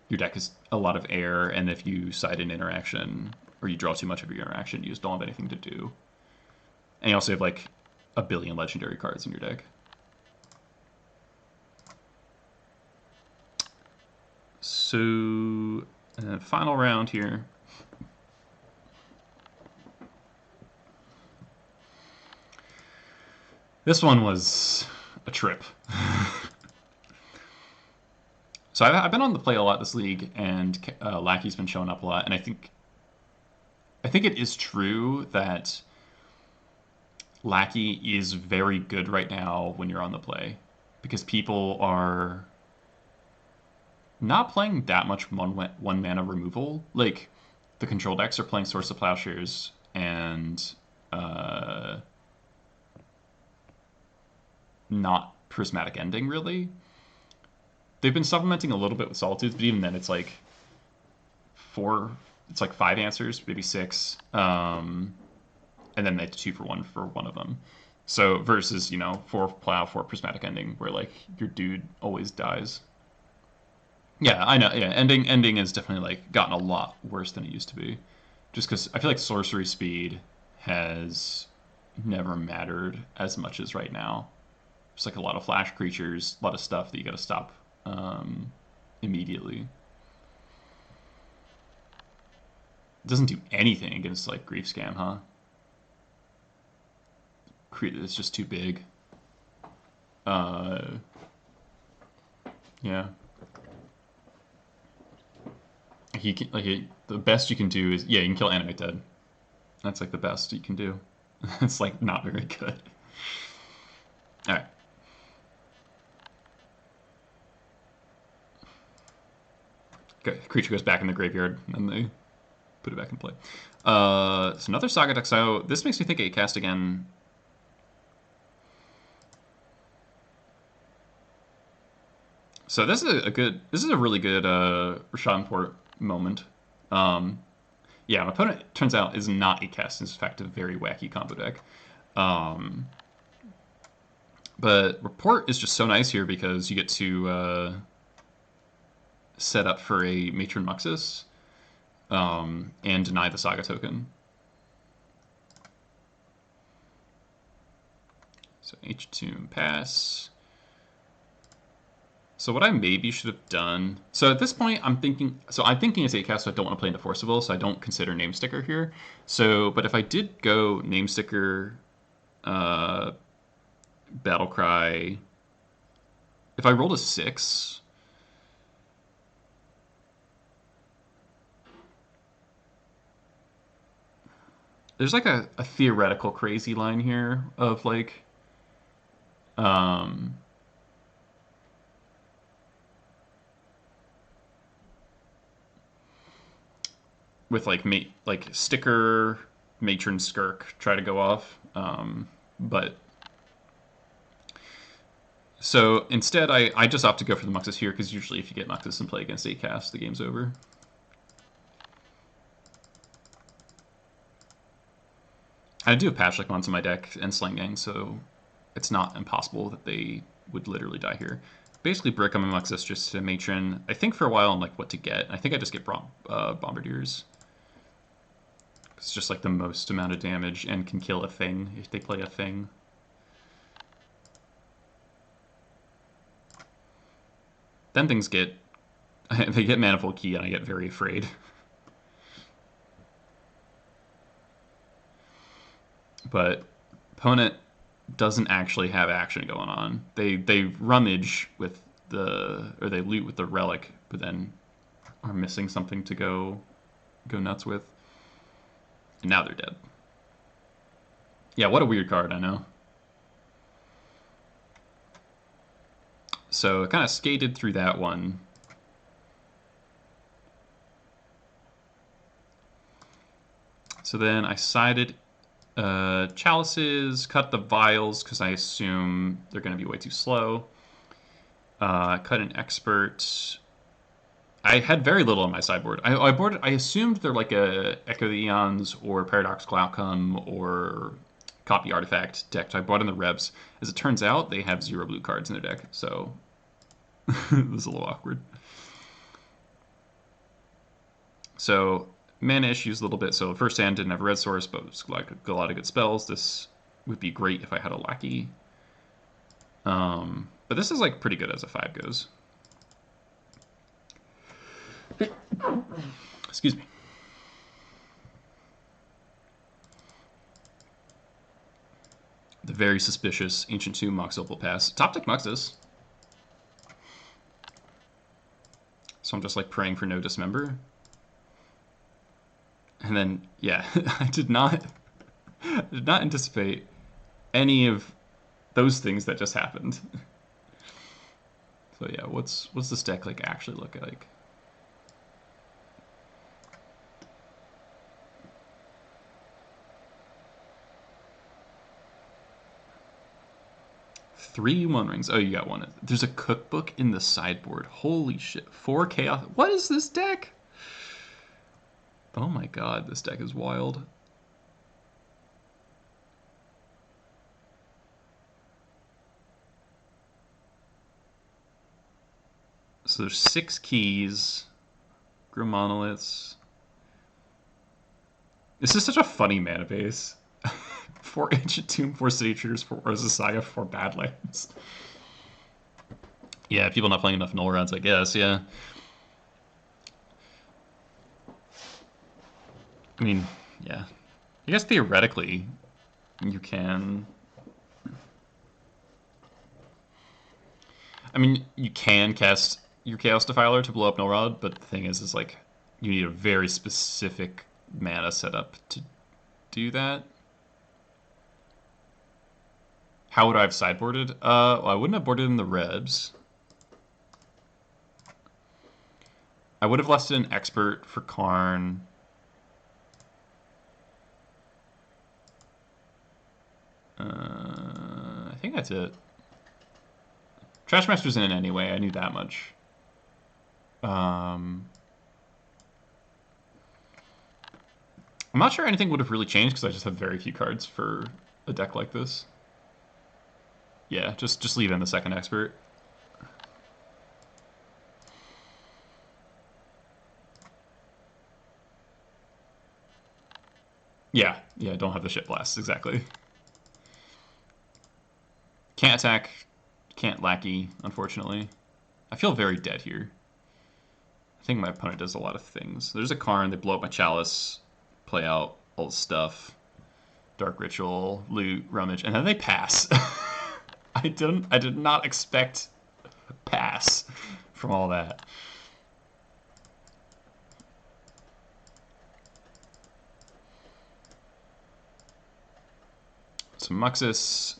your deck is a lot of air, and if you side an interaction, or you draw too much of your interaction, you just don't have anything to do. And you also have like a billion legendary cards in your deck. So, final round here. This one was a trip. So I've been on the play a lot this league, and Lackey's been showing up a lot, and I think it is true that Lackey is very good right now when you're on the play, because people are not playing that much one mana removal. Like, the control decks are playing Source of Plowshares and not Prismatic Ending, really. They've been supplementing a little bit with Solitudes, but even then it's like 5 answers, maybe 6. And then they 2 for 1 for one of them. So versus, 4 plow, 4 prismatic ending, where like your dude always dies. Yeah, I know. Yeah, ending has definitely like gotten a lot worse than it used to be. Just because I feel like sorcery speed has never mattered as much as right now. There's like a lot of flash creatures, a lot of stuff that you got to stop immediately. It doesn't do anything against like grief scam, huh? It's just too big. Uh, yeah. The best you can do is you can kill animate dead. That's like the best you can do. It's like not very good. All right. Creature goes back in the graveyard, and they put it back in play. It's another Saga deck. So this makes me think 8 cast again. So this is a good. This is a really good Rashad Port moment. Yeah, my opponent turns out is not 8 cast. It's in fact a very wacky combo deck. Um, but Report is just so nice here because you get to set up for a Matron Muxus and deny the Saga token. So H2 pass. So what I maybe should have done. So at this point, I'm thinking it's 8 cast, so I don't want to play into Forcible, so I don't consider Name Sticker here. So, but if I did go Name Sticker, Battle Cry, if I rolled a 6. There's like a theoretical crazy line here of like um with like sticker matron skirk try to go off. But so instead I just opt to go for the Muxus here because usually if you get Muxus and play against 8 cast, the game's over. I do have Patchlick Mons in my deck and Slang Gang, so it's not impossible that they would literally die here. Basically, brick on my Muxus just to Matron. I think for a while I'm like, what to get? I think I just get Bombardiers. It's just like the most amount of damage and can kill a thing if they play a thing. Then things get... they get Manifold Key and I get very afraid. But opponent doesn't actually have action going on. They rummage with they loot with the relic, but then are missing something to go nuts with. And now they're dead. Yeah, what a weird card, I know. So I kind of skated through that one. So then I sided chalices, cut the vials because I assume they're going to be way too slow. Cut an expert. I had very little on my sideboard. I assumed they're like a Echo the Eons or Paradoxical Outcome or Copy Artifact deck. So I brought in the Rebs. As it turns out, they have 0 blue cards in their deck, so it was a little awkward. So mana issues a little bit. So first hand didn't have a red source, but it's like a lot of good spells. This would be great if I had a lackey. But this is like pretty good as a 5 goes. Excuse me. The very suspicious Ancient Tomb Mox Opal pass. Top deck Muxus. So I'm just like praying for no dismember. And then, yeah, I did not anticipate any of those things that just happened. So yeah, what's this deck like actually look like? Three One Rings. Oh, you got one. There's a cookbook in the sideboard. Holy shit. 4 Chaos. What is this deck? Oh my god, this deck is wild. So there's 6 keys. Grew monoliths. This is such a funny mana base. 4 Ancient Tomb, 4 City Intruders, 4 Urza Saga, 4 Badlands. Yeah, people not playing enough null rounds, I guess, yeah. I mean, yeah. I guess theoretically, you can... I mean, you can cast your Chaos Defiler to blow up Null Rod, but the thing is like, you need a very specific mana setup to do that. How would I have sideboarded? Well, I wouldn't have boarded in the rebs. I would have left it an expert for Karn. I think that's it. Trashmaster's in anyway, I knew that much. I'm not sure anything would have really changed because I just have very few cards for a deck like this. Yeah, just leave in the second expert. Yeah, don't have the shit blasts, exactly. Can't attack, can't lackey, unfortunately. I feel very dead here. I think my opponent does a lot of things. There's a Karn, they blow up my Chalice, play out all the stuff. Dark Ritual, loot, rummage, and then they pass. I did not expect pass from all that. So Muxus.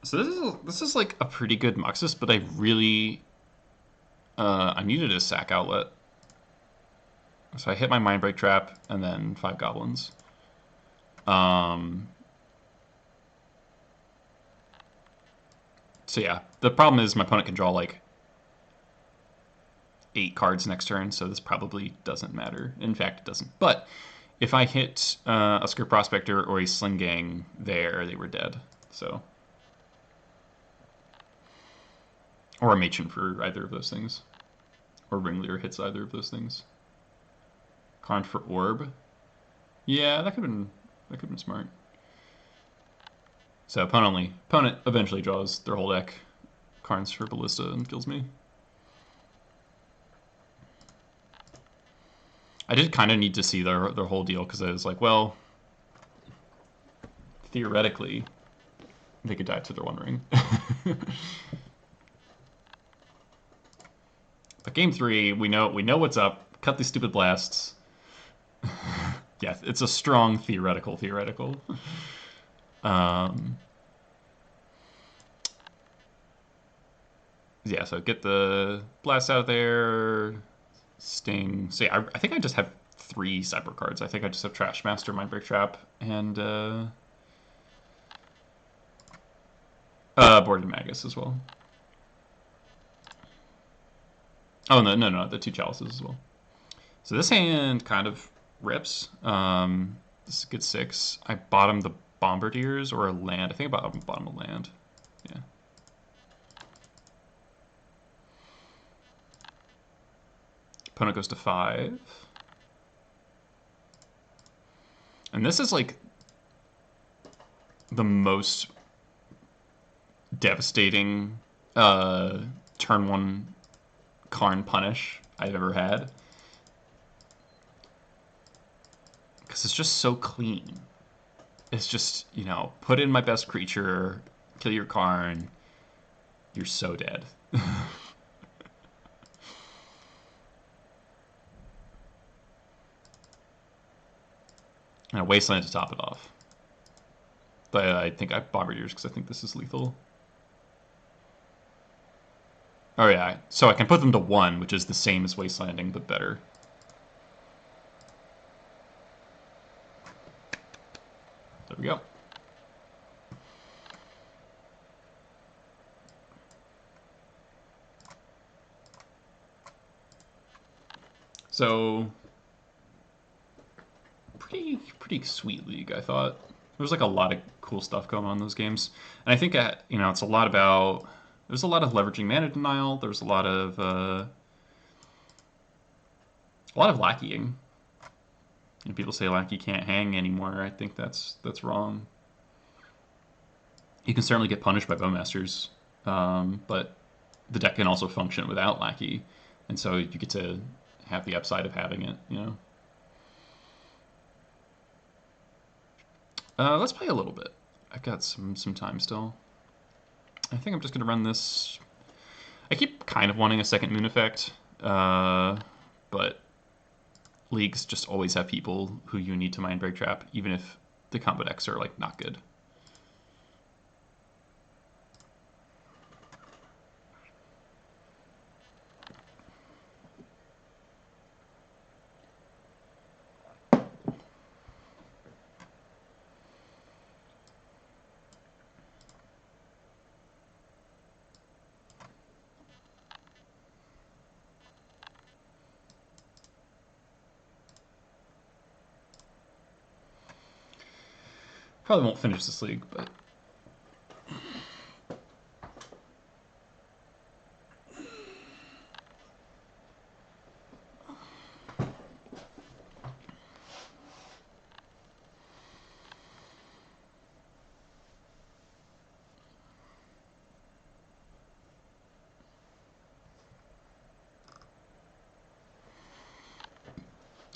So this is like a pretty good Muxus, but I really I needed a sack outlet. So I hit my Mindbreak Trap and then 5 Goblins. So yeah, the problem is my opponent can draw like 8 cards next turn, so this probably doesn't matter. In fact, it doesn't. But if I hit a Script Prospector or a Sling Gang there, they were dead. So, or a Matron for either of those things. Or Ringleader hits either of those things. Karn for Orb. Yeah, that could have been smart. So opponent eventually draws their whole deck. Karn's for Ballista and kills me. I did kind of need to see their whole deal because I was like, well, theoretically, they could die to their One Ring. But game 3, we know what's up. Cut these stupid blasts. Yeah, it's a strong theoretical. Yeah, so get the blast out of there. Sting. So yeah, I think I just have 3 sideboard cards. I think I just have Trashmaster, Mindbreak Trap, and Boarded Magus as well. Oh no, the 2 Chalices as well. So this hand kind of rips. This is a good 6. I bottom the Bombardiers or a land. I think I bottom a land. Yeah. Opponent goes to 5. And this is like the most devastating turn 1 Karn punish I've ever had. Because it's just so clean. It's just, you know, put in my best creature, kill your Karn, you're so dead. And a Wasteland to top it off. But I think I Bombardiers because I think this is lethal. Oh yeah, so I can put them to 1, which is the same as Wastelanding, but better. There we go. So, pretty sweet league, I thought. There was like a lot of cool stuff going on in those games, and I think you know, it's a lot about. There's a lot of leveraging mana denial. There's a lot of A lot of lackeying. And people say lackey can't hang anymore. I think that's wrong. You can certainly get punished by bowmasters, but the deck can also function without lackey, and so you get to have the upside of having it. Let's play a little bit. I've got some time still. I think I'm just gonna run this. I keep kind of wanting a second moon effect, but leagues just always have people who you need to Mindbreak Trap, even if the combo decks are like not good. Probably won't finish this league, but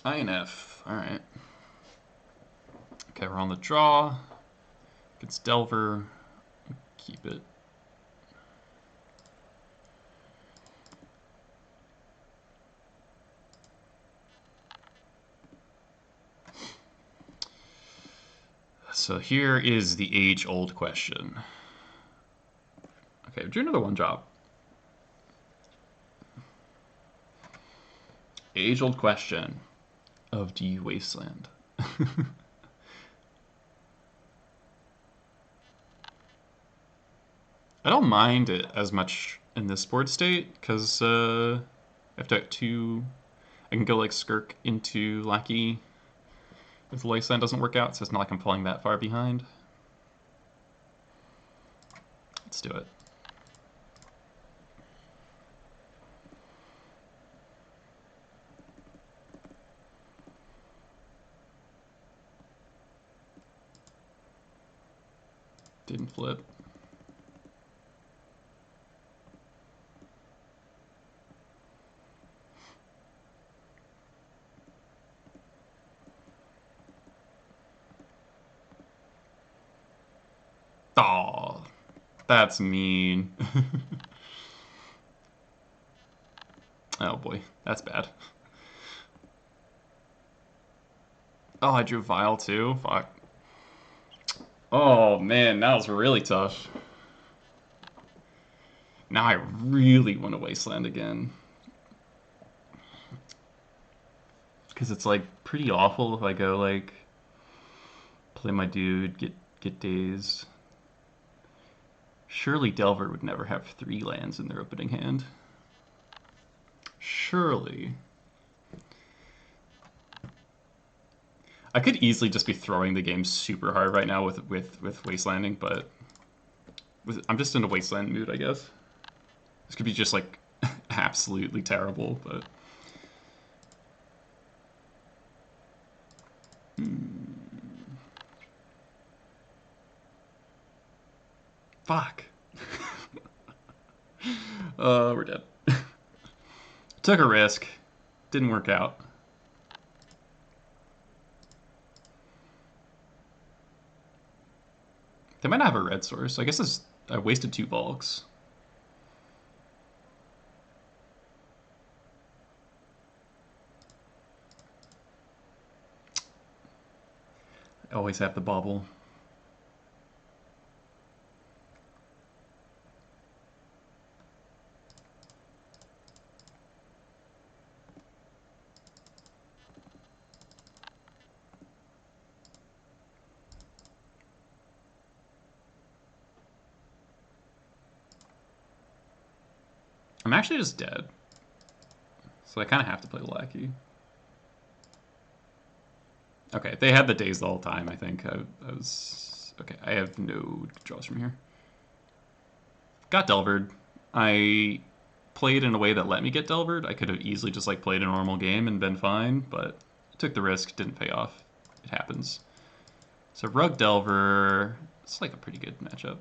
INF. All right. Okay, we're on the draw. Gets Delver. Keep it. So here is the age-old question. Okay, do another one drop. Age-old question of do you Wasteland? I don't mind it as much in this board state because I have to have two. I can go like Skirk into Lackey if the Wasteland doesn't work out, so it's not like I'm falling that far behind. Let's do it. Didn't flip. Aw, that's mean. Oh boy, that's bad. Oh, I drew Vial too? Fuck. Oh man, that was really tough. Now I really want to Wasteland again. Because it's like pretty awful if I go like play my dude, get dazed. Surely Delver would never have 3 lands in their opening hand. Surely. I could easily just be throwing the game super hard right now with Wastelanding, but I'm just in a Wasteland mood, I guess. This could be just like absolutely terrible, but fuck. We're dead. Took a risk. Didn't work out. They might not have a red source. I guess I wasted 2 bulks. I always have the bobble. I'm actually just dead. So I kind of have to play Lackey. Okay, they had the days the whole time, I think. I was... Okay, I have no draws from here. Got Delvered. I played in a way that let me get Delvered, I could have easily just like played a normal game and been fine, but I took the risk, didn't pay off. It happens. So Rug Delver, it's like a pretty good matchup.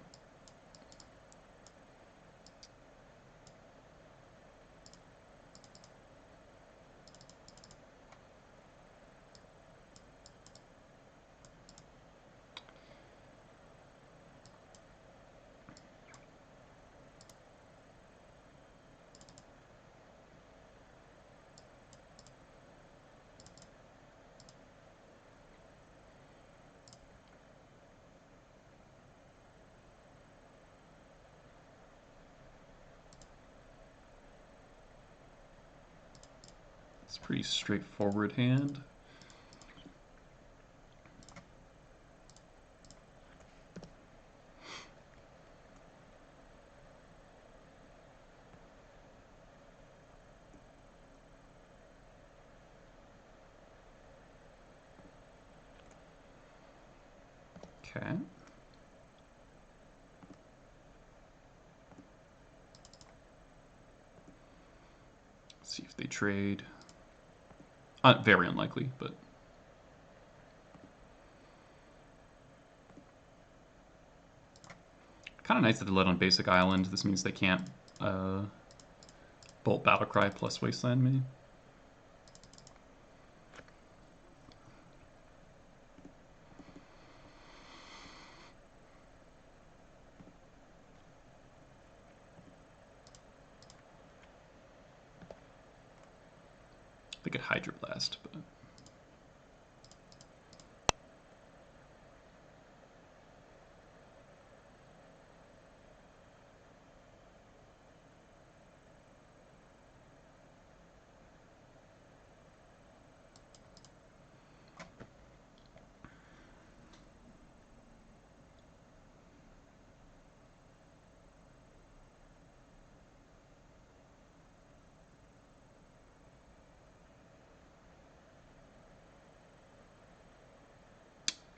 It's a pretty straightforward hand. Okay. Let's see if they trade. Very unlikely, but kind of nice that they let on basic island. This means they can't bolt Battlecry plus Wasteland me. They could Hydro Blast, but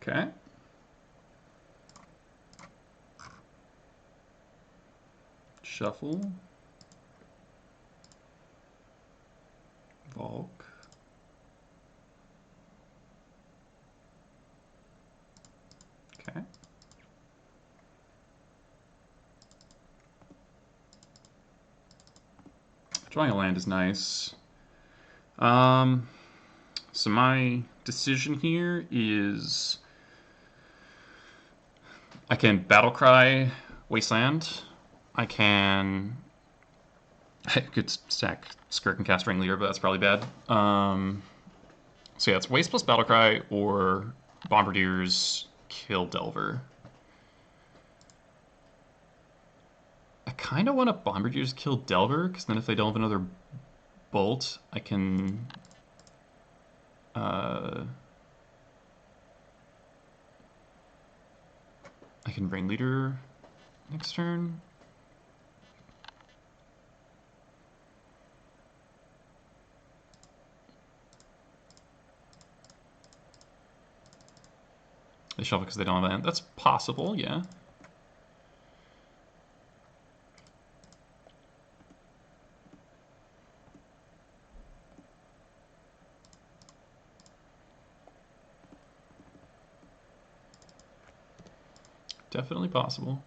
okay. Shuffle. Volk. Okay. Drawing a land is nice. So my decision here is I can Battlecry Wasteland. I could stack Skirk and cast Ringleader, but that's probably bad. So yeah, it's Waste plus Battlecry or Bombardiers kill Delver. I kind of want to Bombardiers kill Delver, because then if they don't have another Bolt, I can... I can Ringleader next turn. They shuffle because they don't have land. That's possible, yeah. Definitely possible.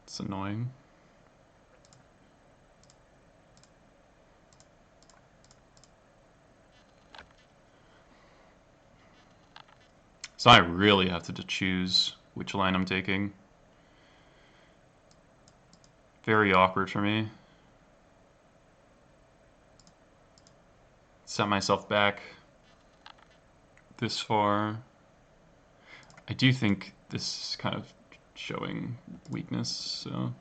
It's annoying. So I really have to choose which line I'm taking. Very awkward for me. set myself back this far. I do think this is kind of showing weakness, so...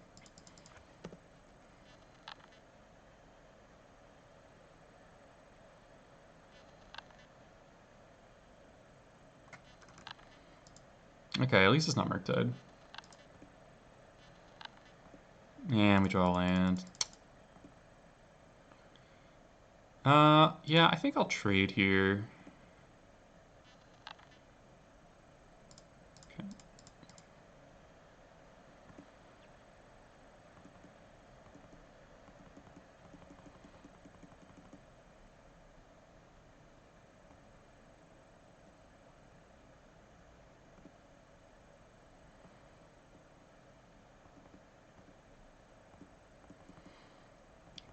Okay, at least it's not Murktide. And we draw a land. Yeah, I think I'll trade here. Okay.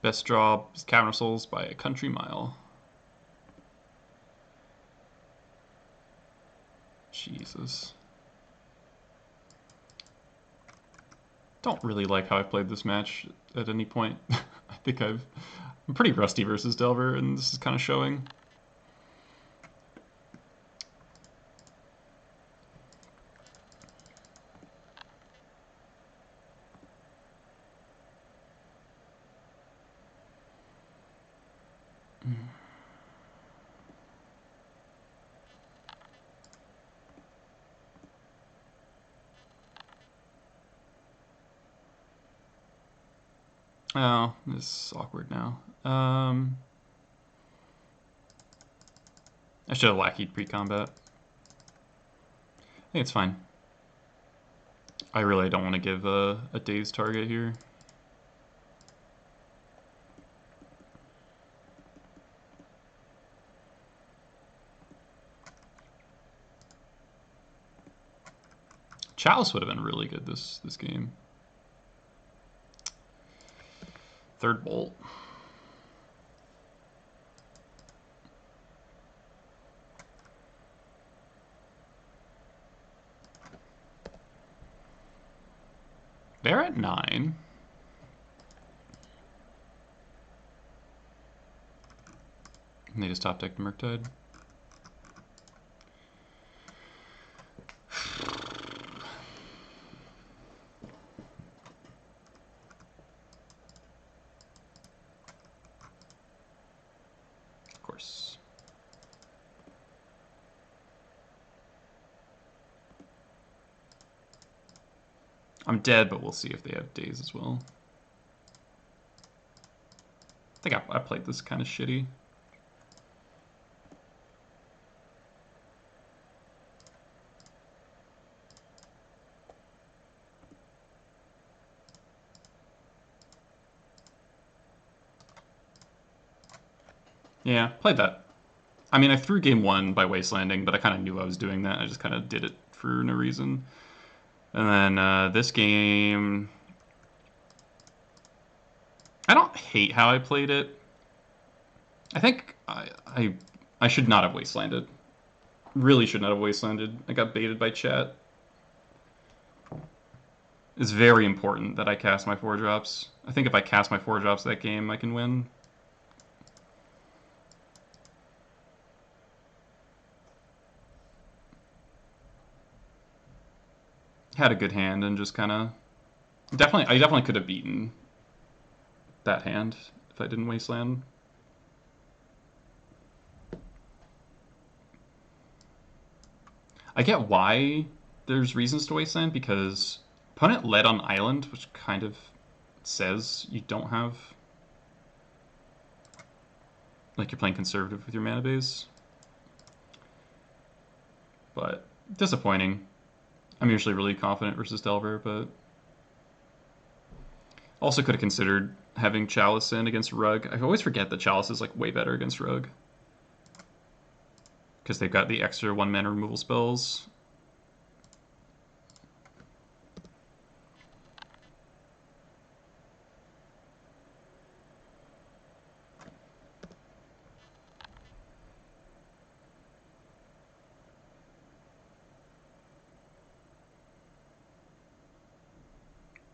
Best draw is Cavern of Souls by a country mile. Jesus. Don't really like how I played this match at any point. I think I'm pretty rusty versus Delver, and this is kind of showing. Oh, this is awkward now. I should have lackied pre-combat. I think it's fine. I really don't want to give a dazed target here. Chalice would have been really good this game. Third bolt. They're at 9. And they just top decked Murktide. Of course. I'm dead, but we'll see if they have days as well. I think I played this kind of shitty. Yeah, played that. I mean, I threw game 1 by Wastelanding, but I kind of knew I was doing that. I just kind of did it for no reason. And then this game... I don't hate how I played it. I think I should not have Wastelanded. Really should not have Wastelanded. I got baited by chat. It's very important that I cast my 4-drops. I think if I cast my 4-drops that game, I can win. Had a good hand and just kind of... I definitely could have beaten that hand if I didn't Wasteland. I get why there's reasons to Wasteland, because opponent led on island, which kind of says you don't have... like you're playing conservative with your mana base. But disappointing. I'm usually really confident versus Delver, but... also could have considered having Chalice in against Rug. I always forget that Chalice is like way better against Rug, because they've got the extra 1-mana removal spells.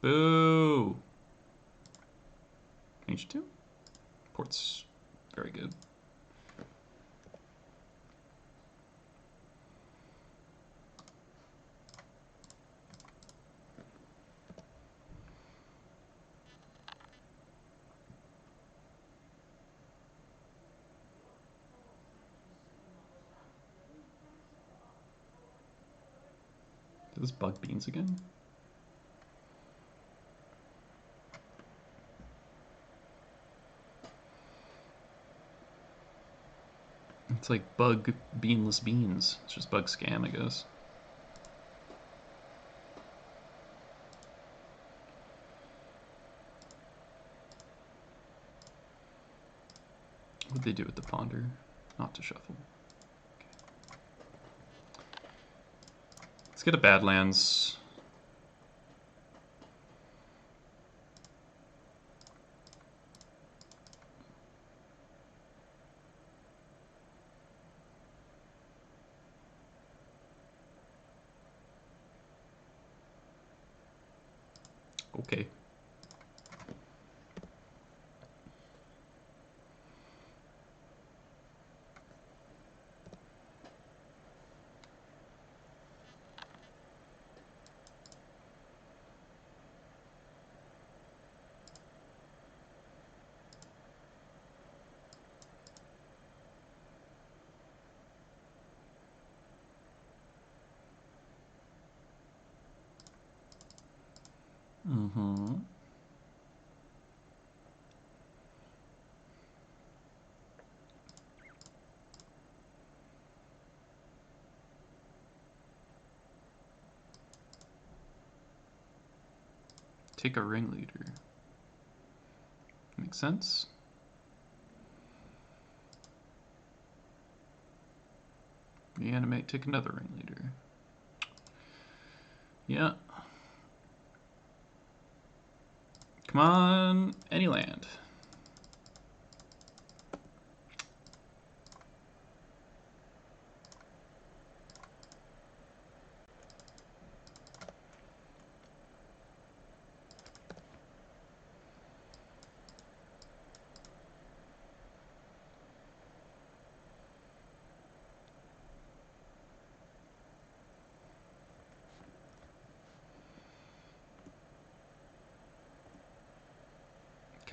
Boo! H2? Port's very good. This bug beans again? It's like bug beanless beans. It's just bug scam, I guess. What'd they do with the ponder? Not to shuffle. Okay. Let's get a Badlands. Okay. Mm-hmm. Take a ringleader. Makes sense. Reanimate, take another ringleader. Yeah. Come on, any land.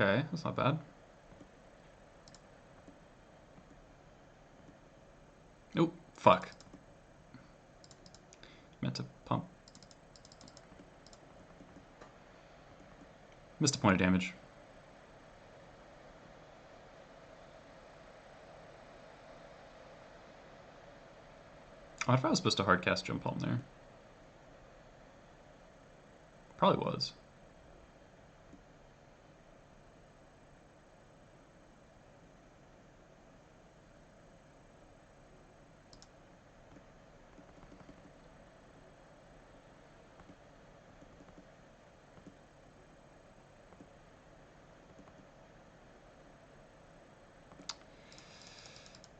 Okay, that's not bad. Oh, fuck. Meant to pump. Missed a point of damage. I wonder if I was supposed to hardcast Jump Palm there. Probably was.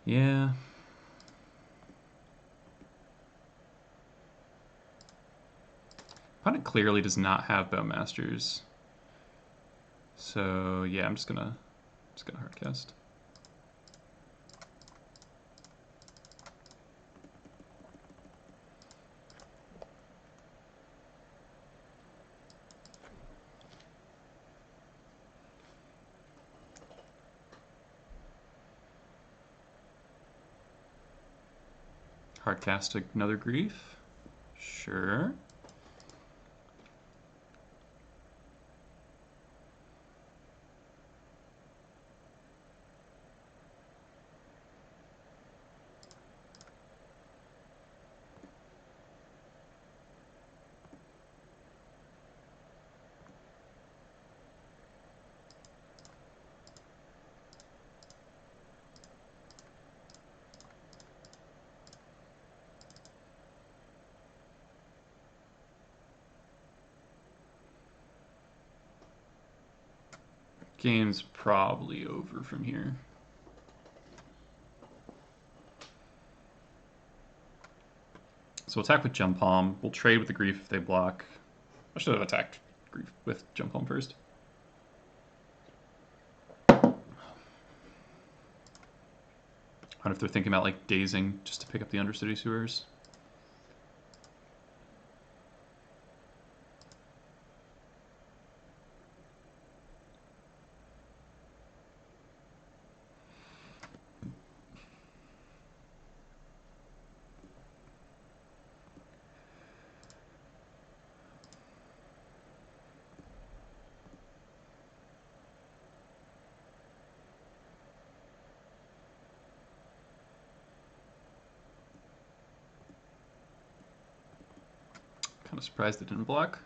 Yeah. Opponent clearly does not have Bowmasters. So yeah, I'm just gonna hardcast. Hardcast another grief. Sure. Game's probably over from here. So we'll attack with Jump Palm. We'll trade with the Grief if they block. I should have attacked Grief with Jump Palm first. I wonder if they're thinking about like dazing just to pick up the Undercity Sewers. Kind of surprised it didn't block.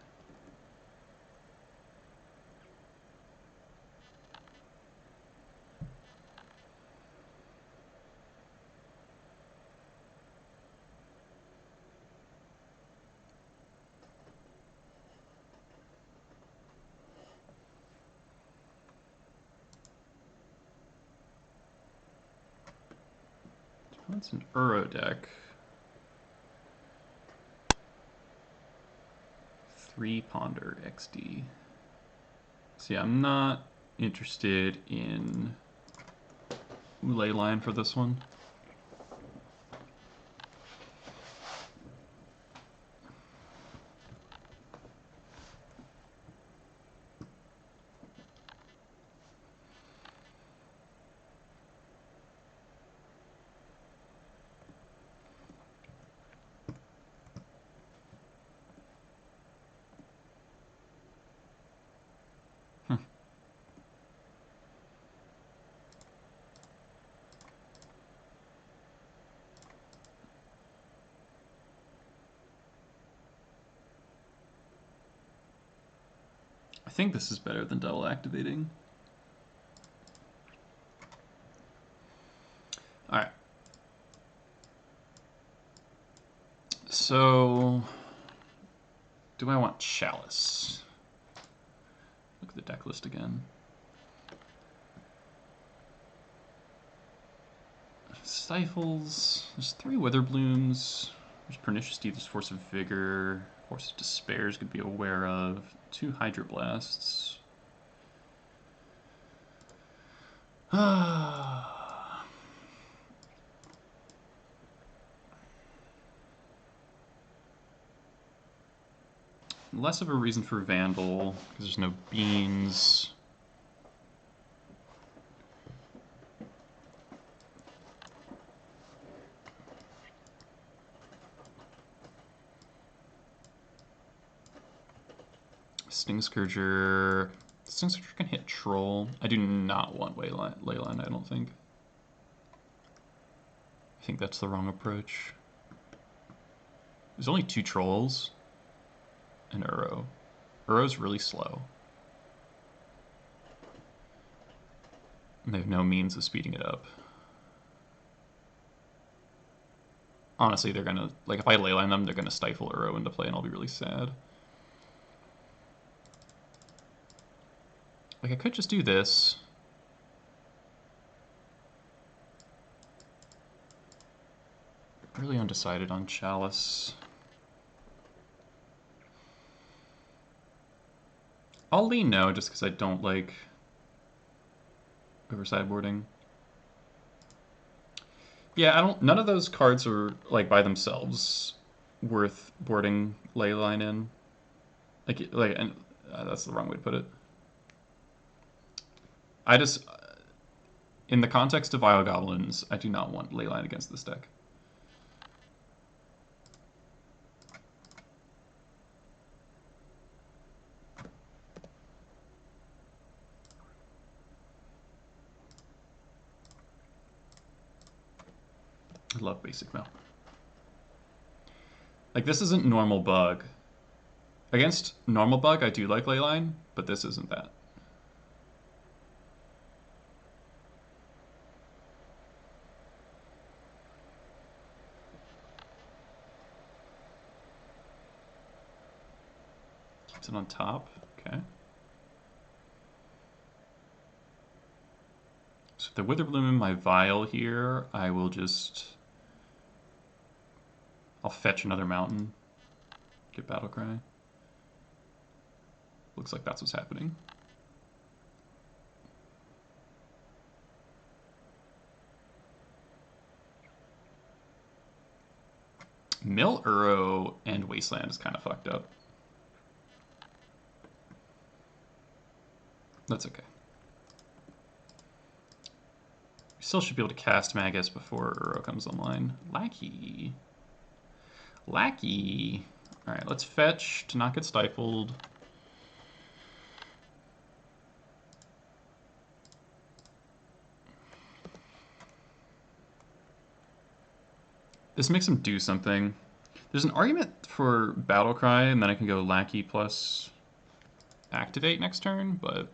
That's an Uro deck. 3 Ponder XD. See, I'm not interested in Leyline for this one. I think this is better than double activating. Alright. So, do I want Chalice? Look at the deck list again. Stifles. There's 3 Witherblooms. There's Pernicious Deed, there's Force of Vigor. Force of Despair is good to be aware of. 2 Hydroblasts. Less of a reason for Vandal, because there's no beans. Sting Scourger. Sting Scourger can hit Troll. I do not want Leyline, I don't think. I think that's the wrong approach. There's only 2 Trolls and Uro. Uro's really slow. And they have no means of speeding it up. Honestly, they're gonna, like, if I Leyline them, they're gonna stifle Uro into play and I'll be really sad. Like, I could just do this. Really undecided on Chalice. I'll lean no, just because I don't like over sideboarding. Yeah, none of those cards are, like, by themselves worth boarding Leyline in. And that's the wrong way to put it. I just, in the context of Vial Goblins, I do not want Leyline against this deck. I love basic Mill. Like, this isn't normal bug. Against normal bug, I do like Leyline, but this isn't that. Keeps it on top. Okay. So with the Witherbloom in my vial here, I will just... I'll fetch another mountain. Get Battlecry. Looks like that's what's happening. Mill Uro and Wasteland is kind of fucked up. That's okay. We still should be able to cast Magus before Uro comes online. Lackey. Lackey. Alright, let's fetch to not get stifled. This makes him do something. There's an argument for Battle Cry, and then I can go Lackey plus Activate next turn, but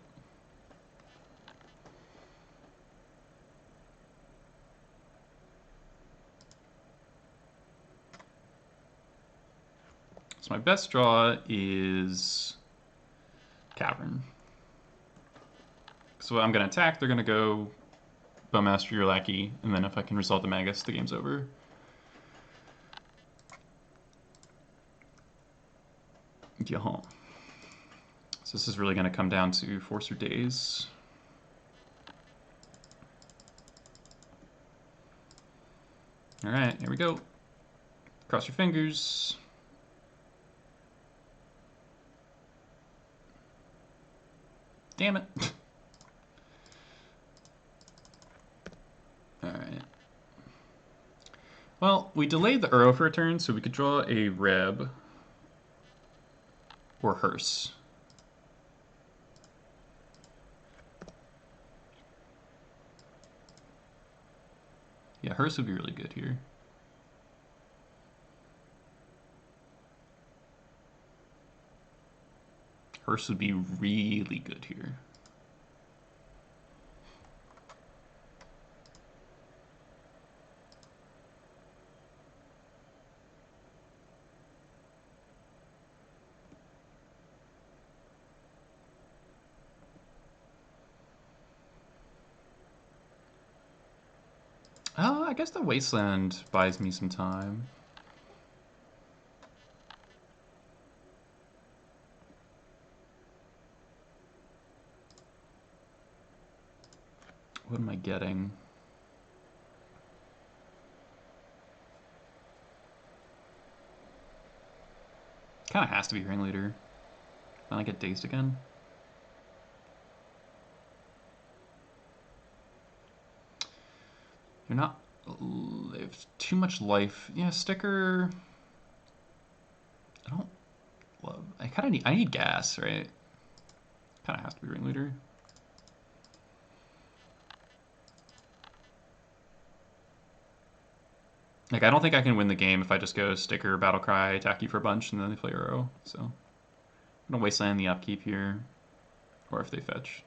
so my best draw is Cavern. So I'm going to attack, they're going to go Bowmaster your Lackey, and then if I can resolve the Magus, the game's over. Yeah. So this is really going to come down to Force or Daze. Alright, here we go. Cross your fingers. Damn it. Alright. Well, we delayed the Uro for a turn, so we could draw a Reb or Hearse. Yeah, Hearse would be really good here. Hearse would be really good here. I guess the Wasteland buys me some time. What am I getting? Kind of has to be Ringleader. Then I get dazed again. You're not lived too much life. Yeah, sticker. I don't love. I kind of need. I need gas, right? Kind of has to be Ringleader. Like, I don't think I can win the game if I just go sticker, battle cry, attack you for a bunch, and then they play Uro. So I'm gonna wasteland the upkeep here, or if they fetch.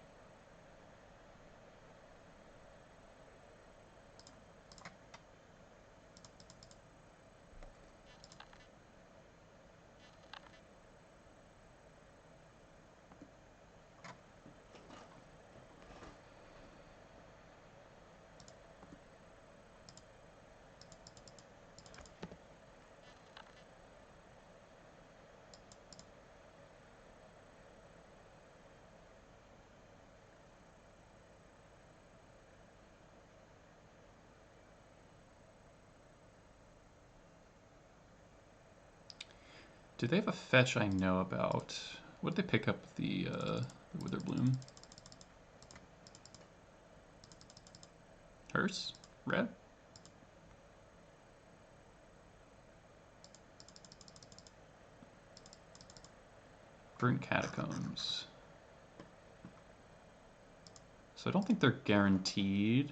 Do they have a fetch I know about? What did they pick up the Witherbloom? Hearse? Red? Burnt Catacombs. So I don't think they're guaranteed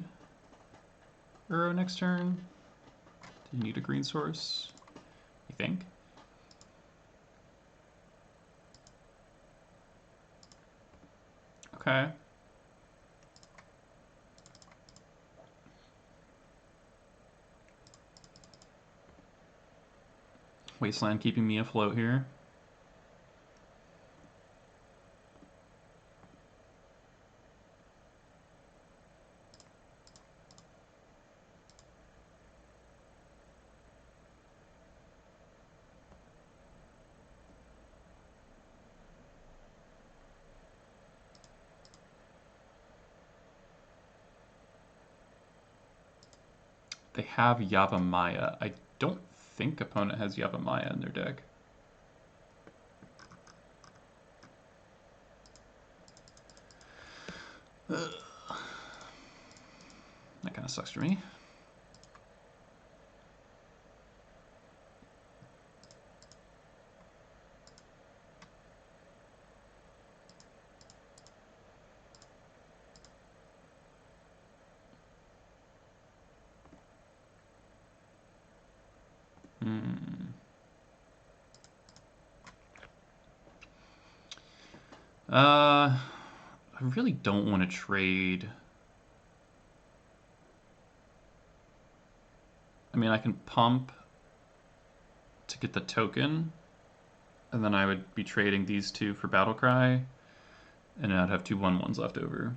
Uro next turn. Do you need a green source? You think? Okay. Wasteland keeping me afloat here. They have Yavimaya. I don't think opponent has Yavimaya in their deck. Ugh. That kind of sucks for me. I really don't want to trade. I mean, I can pump to get the token, and then I would be trading these two for Battle Cry, and I'd have two 1/1s left over.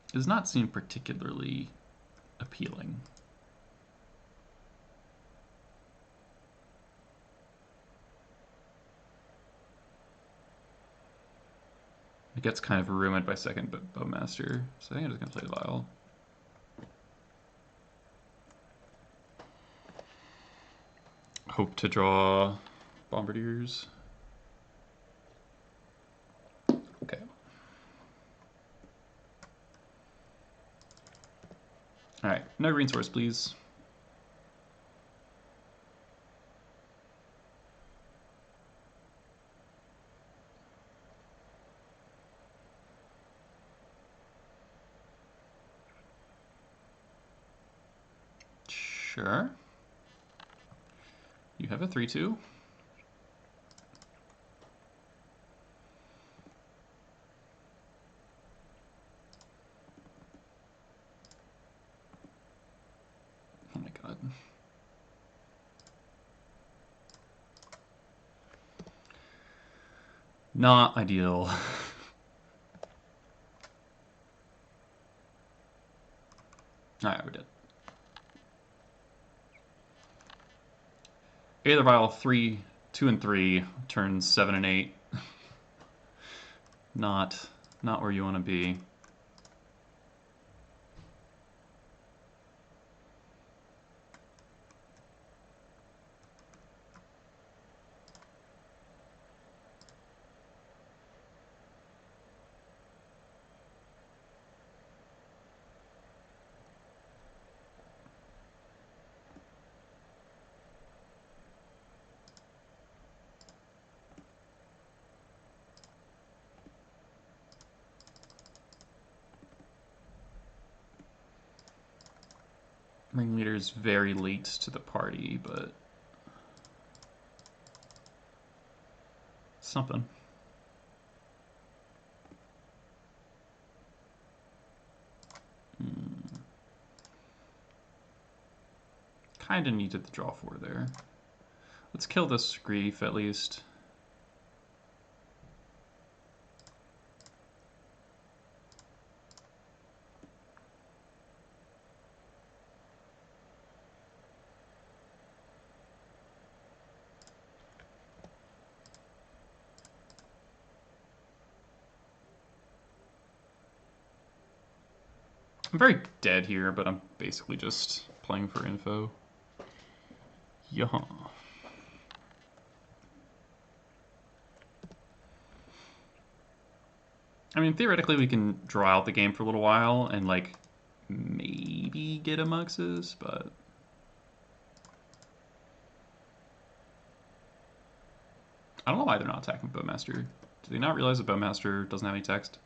It does not seem particularly appealing. It gets kind of ruined by second Bowmaster, so I think I'm just going to play Vial. Hope to draw Bombardiers. Okay. Alright, no green source, please. Sure. You have a 3/2. Oh my god. Not ideal. Alright, we're dead. Aether Vial 3, 2 and 3, turns 7 and 8. Not where you want to be. Ringleader's very late to the party, but something. Kinda needed the draw 4 there. Let's kill this grief at least. I'm very dead here, but I'm basically just playing for info. Yeah. I mean, theoretically, we can draw out the game for a little while and, like, maybe get a Muxus, but... I don't know why they're not attacking Bowmaster. Do they not realize that Bowmaster doesn't have any text?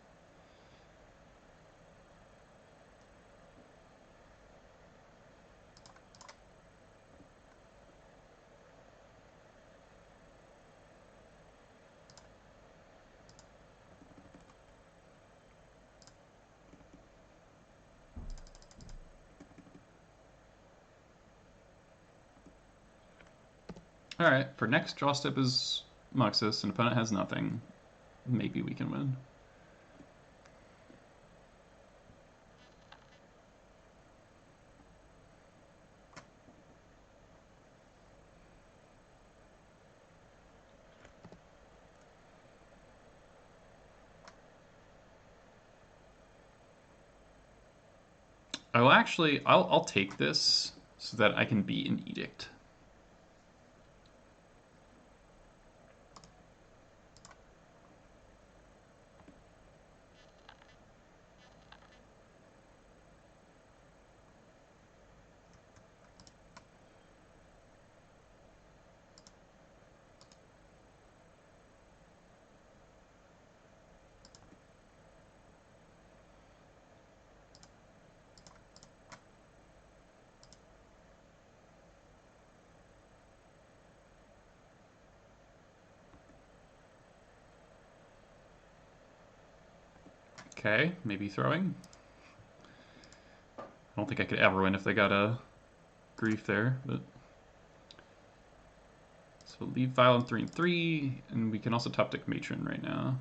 Alright, for next draw step is Muxus, and opponent has nothing. Maybe we can win. Oh, actually, I'll take this so that I can be an edict. Okay, maybe throwing. I don't think I could ever win if they got a grief there, but... So leave Vial on 3 and 3, and we can also top deck Matron right now.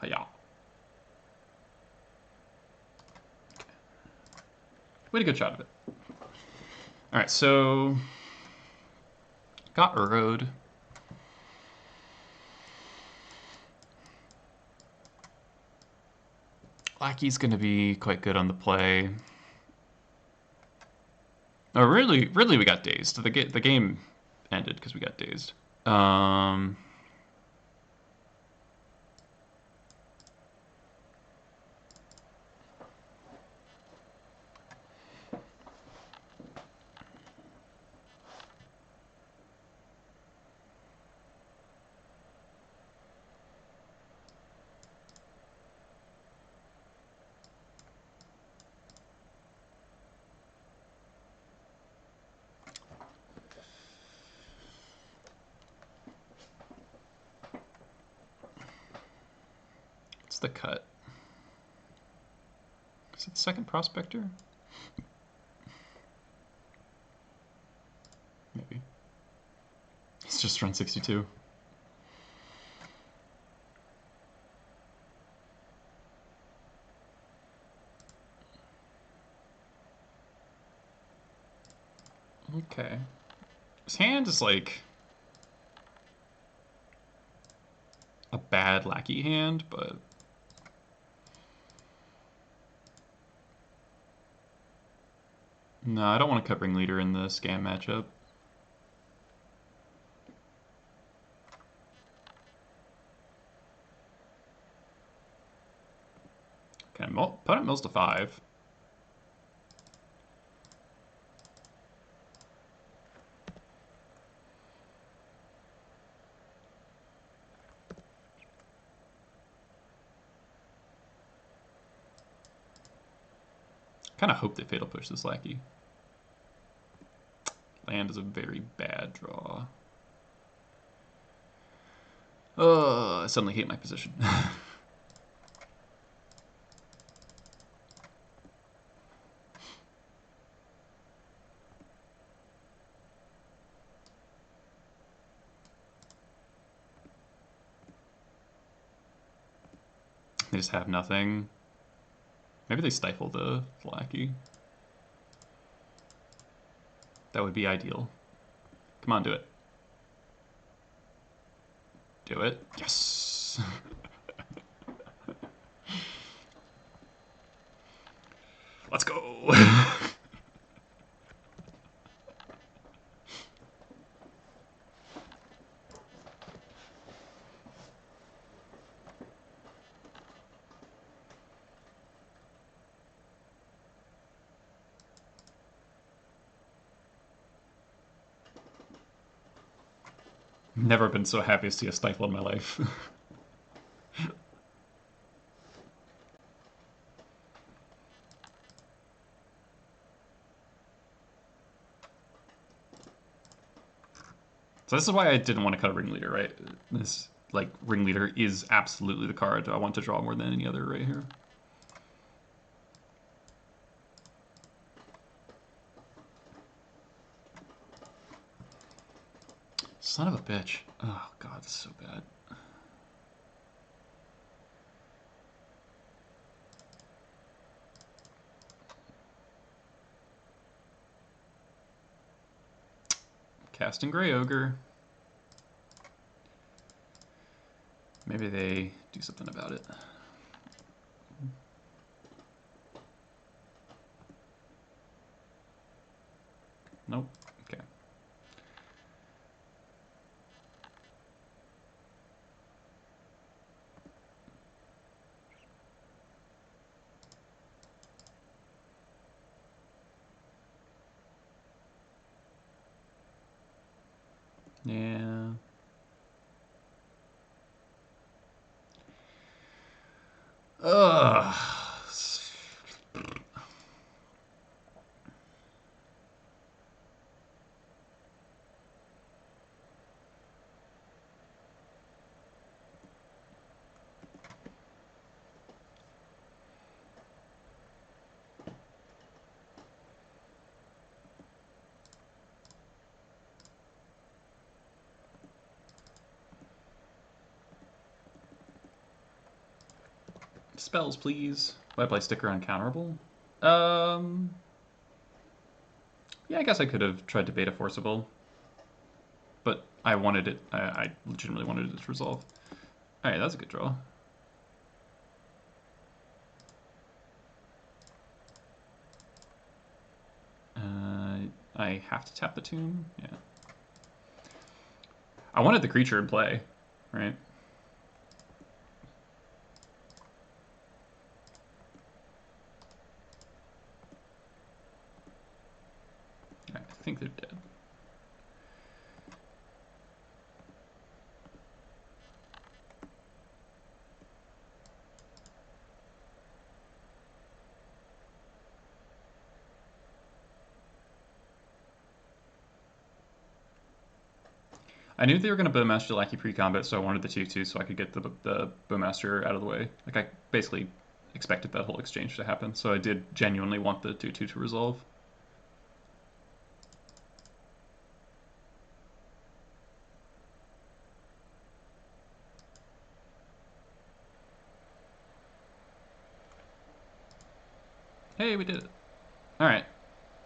Hiya. Way to good shot of it. Alright, so... Got Urode. Lackey's gonna be quite good on the play. Oh, really, we got dazed. The game ended because we got dazed. What's the cut? Is it the second prospector? Maybe. It's just run 62. Okay. His hand is like a bad lackey hand, but no, I don't want to cut ringleader in the scam matchup. Okay, opponent mills to 5. Kind of hope they fatal push this lackey. Land is a very bad draw. Oh, I suddenly hate my position. They just have nothing. Maybe they stifle the lackey. That would be ideal. Come on, do it. Do it. Yes! Let's go! Never been so happy to see a stifle in my life. So this is why I didn't want to cut a ringleader, right? This, like, ringleader is absolutely the card I want to draw more than any other right here. Son of a bitch. Oh, God, this is so bad. Casting Grey Ogre. Maybe they do something about it. Nope. Okay. Yeah. Ugh. spells, please. Will I play sticker uncounterable? Um, yeah, I guess I could have tried to beta forcible, but I wanted it. I legitimately wanted it to resolve. All right, that's a good draw. I have to tap the tomb. Yeah. I wanted the creature in play, right? I think they're dead. I knew they were going to Bowmaster Lackey pre-combat, so I wanted the 2/2 so I could get the Bowmaster out of the way. Like, I basically expected that whole exchange to happen, so I did genuinely want the 2/2 to resolve. Hey, we did it. Alright.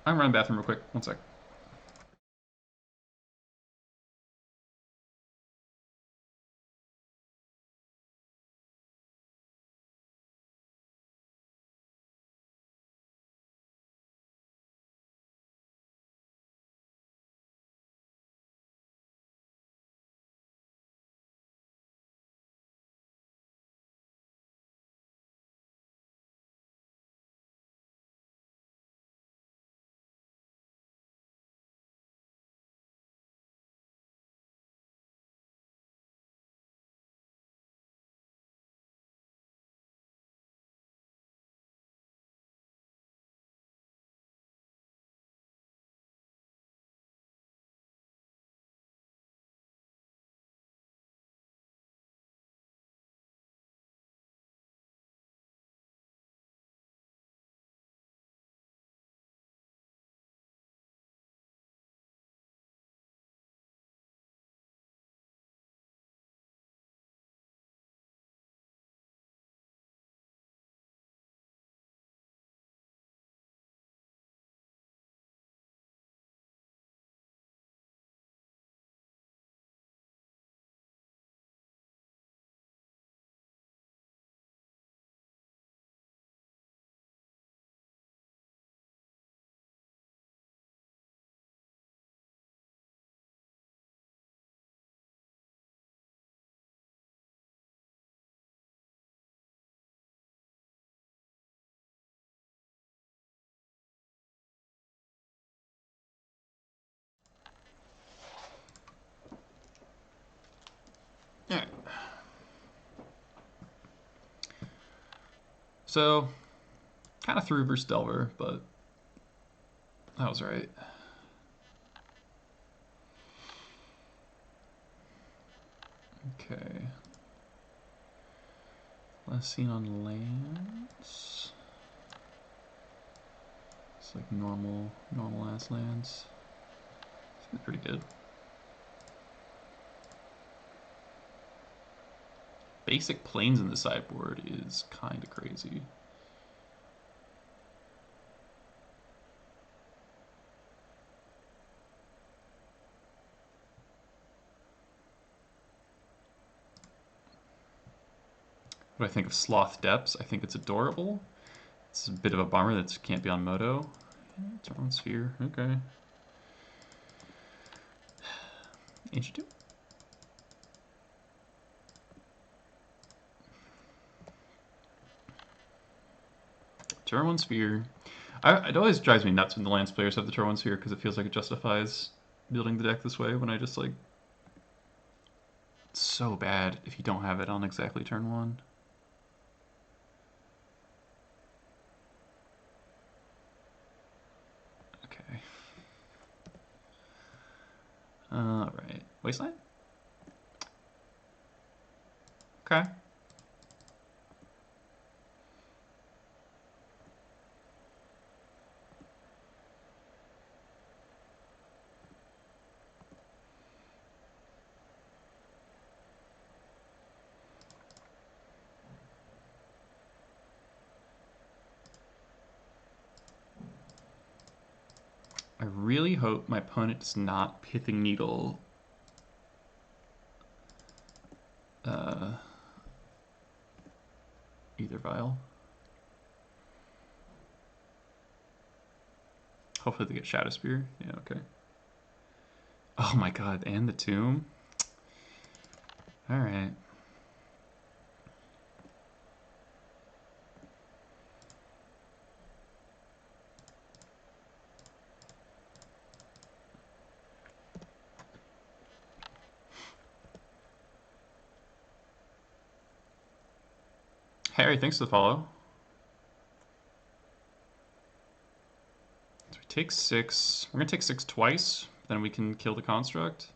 I'm running bathroom real quick. One sec. Alright. So, kind of threw versus Delver, but that was right. Okay. Last seen on lands. It's like normal ass lands. Seems pretty good. Basic planes in the sideboard is kind of crazy. What do I think of Sloth Depths? I think it's adorable. It's a bit of a bummer that it can't be on Moto. Turn Sphere, okay. Ancient Tomb? Turn 1 Sphere. It always drives me nuts when the lands players have the turn 1 Sphere because it feels like it justifies building the deck this way when I just like... It's so bad if you don't have it on exactly turn 1. Okay. Alright. Wasteland? Okay. I really hope my opponent does not Pithing Needle either Vial. Hopefully they get Shadow Spear. Yeah, okay. Oh my god, and the Tomb? Alright. Harry, thanks for the follow. So we take 6. We're going to take 6 twice, then we can kill the construct.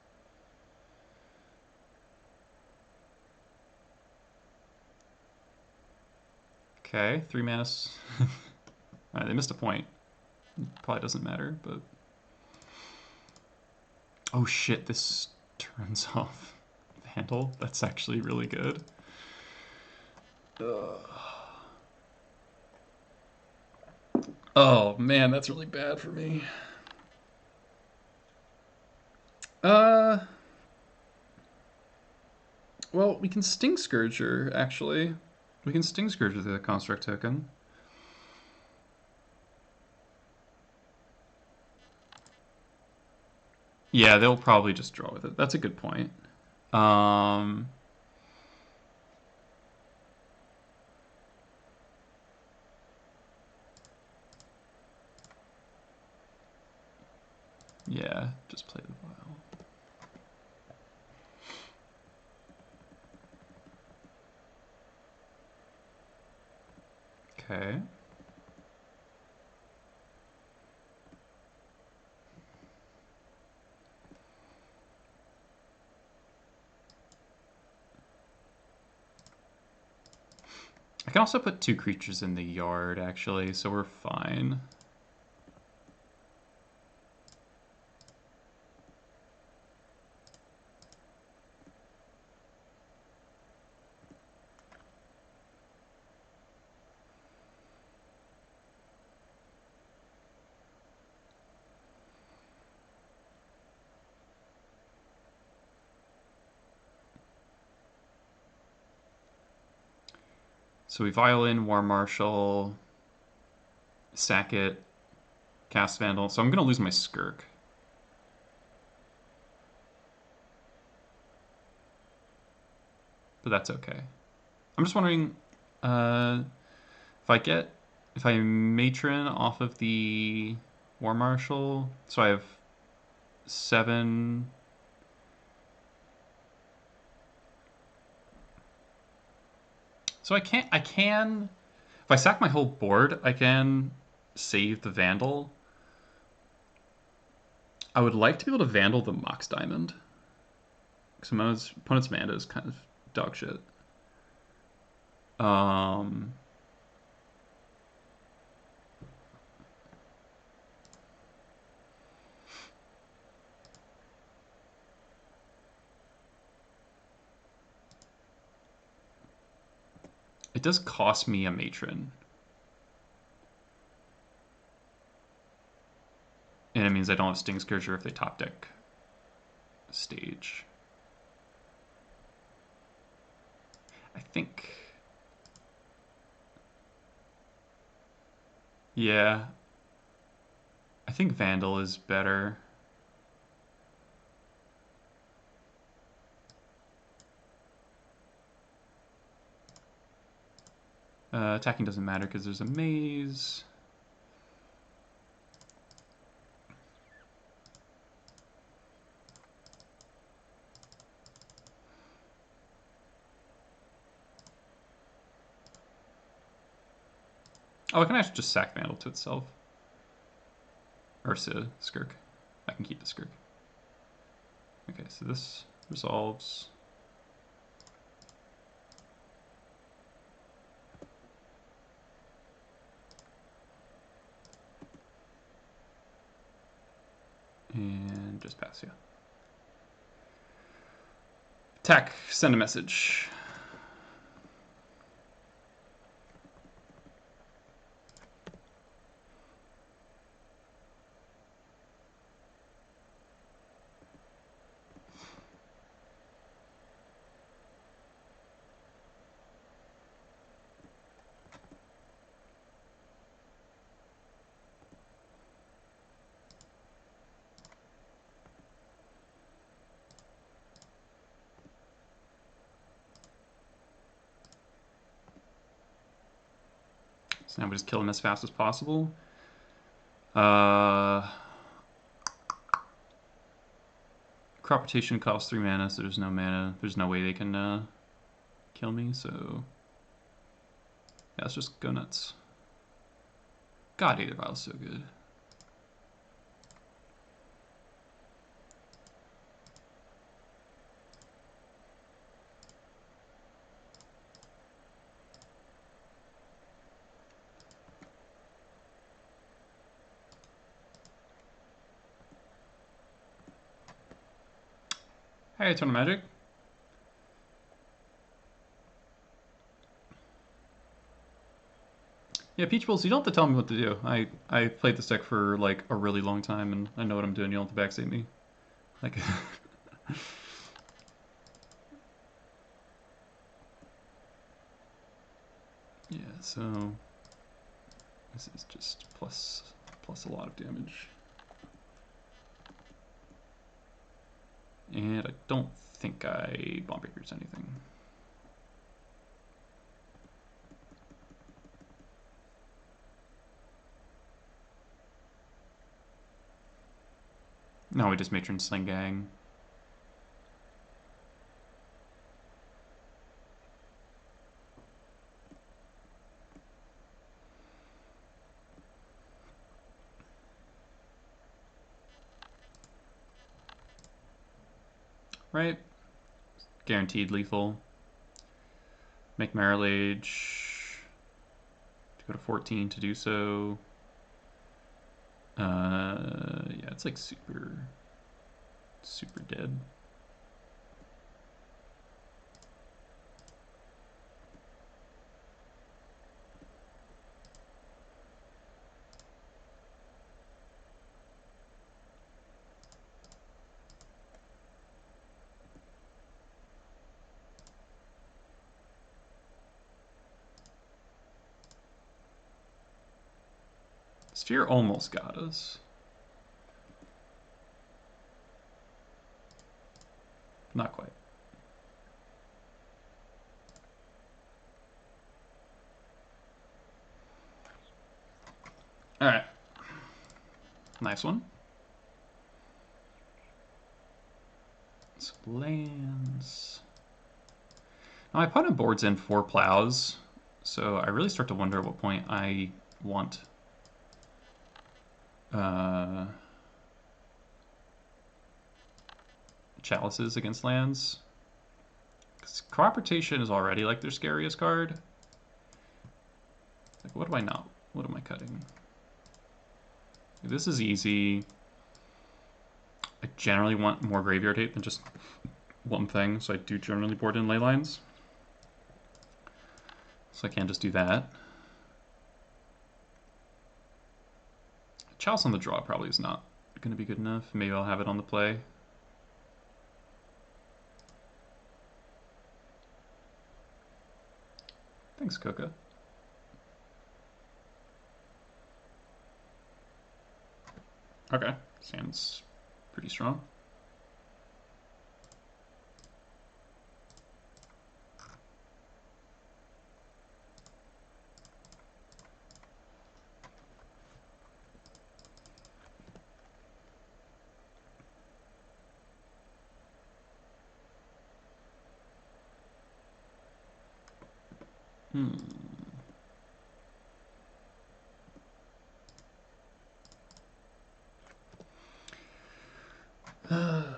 Okay, 3 mana. Alright, they missed a point. Probably doesn't matter, but... Oh shit, this turns off Vandal. That's actually really good. Ugh. Oh man, that's really bad for me. Well, we can Sting Scourger, actually. We can Sting Scourger the construct token. Yeah, they'll probably just draw with it. That's a good point. Yeah, just play the Vial. Okay. I can also put 2 creatures in the yard, actually, so we're fine. So we Violin, War Marshal, sack it, cast Vandal. So I'm going to lose my Skirk. But that's okay. I'm just wondering if I Matron off of the War Marshal, so I have 7. So I can, if I sack my whole board, I can save the Vandal. I would like to be able to Vandal the Mox Diamond. Because my opponent's mana is kind of dog shit. It does cost me a Matron. And it means I don't have Sting Scourger if they top deck stage. I think... Yeah. I think Vandal is better. Attacking doesn't matter because there's a maze. Oh, I can actually just sack Vandal to itself. Or Skirk. I can keep the Skirk. Okay, so this resolves. And just pass, yeah. Attack, send a message. So now we just kill him as fast as possible. Crop rotation costs 3 mana, so there's no mana. There's no way they can kill me, so yeah, let's just go nuts. God, Aether Vial's so good. Hey, Ton of Magic. Yeah, Peach Bowls, you don't have to tell me what to do. I played this deck for like a really long time, and I know what I'm doing. You don't have to backseat me. Like, yeah. So this is just plus a lot of damage, and I don't think I Bomb Breaker's anything. No, we just Matron Sling Gang. Right? Guaranteed lethal. Make Marrow Age. To go to 14 to do so. Yeah, it's like super dead. Sphere almost got us. Not quite. Alright. Nice one. So lands. Now my opponent boards in 4 plows, so I really start to wonder at what point I want chalices against lands. Because Crop Rotation is already like their scariest card. Like, what do I not? What am I cutting? This is easy. I generally want more graveyard hate than just one thing, so I do generally board in ley lines. So I can't just do that. Chalice on the draw probably is not going to be good enough. Maybe I'll have it on the play. Thanks, Coca. Okay, sounds pretty strong.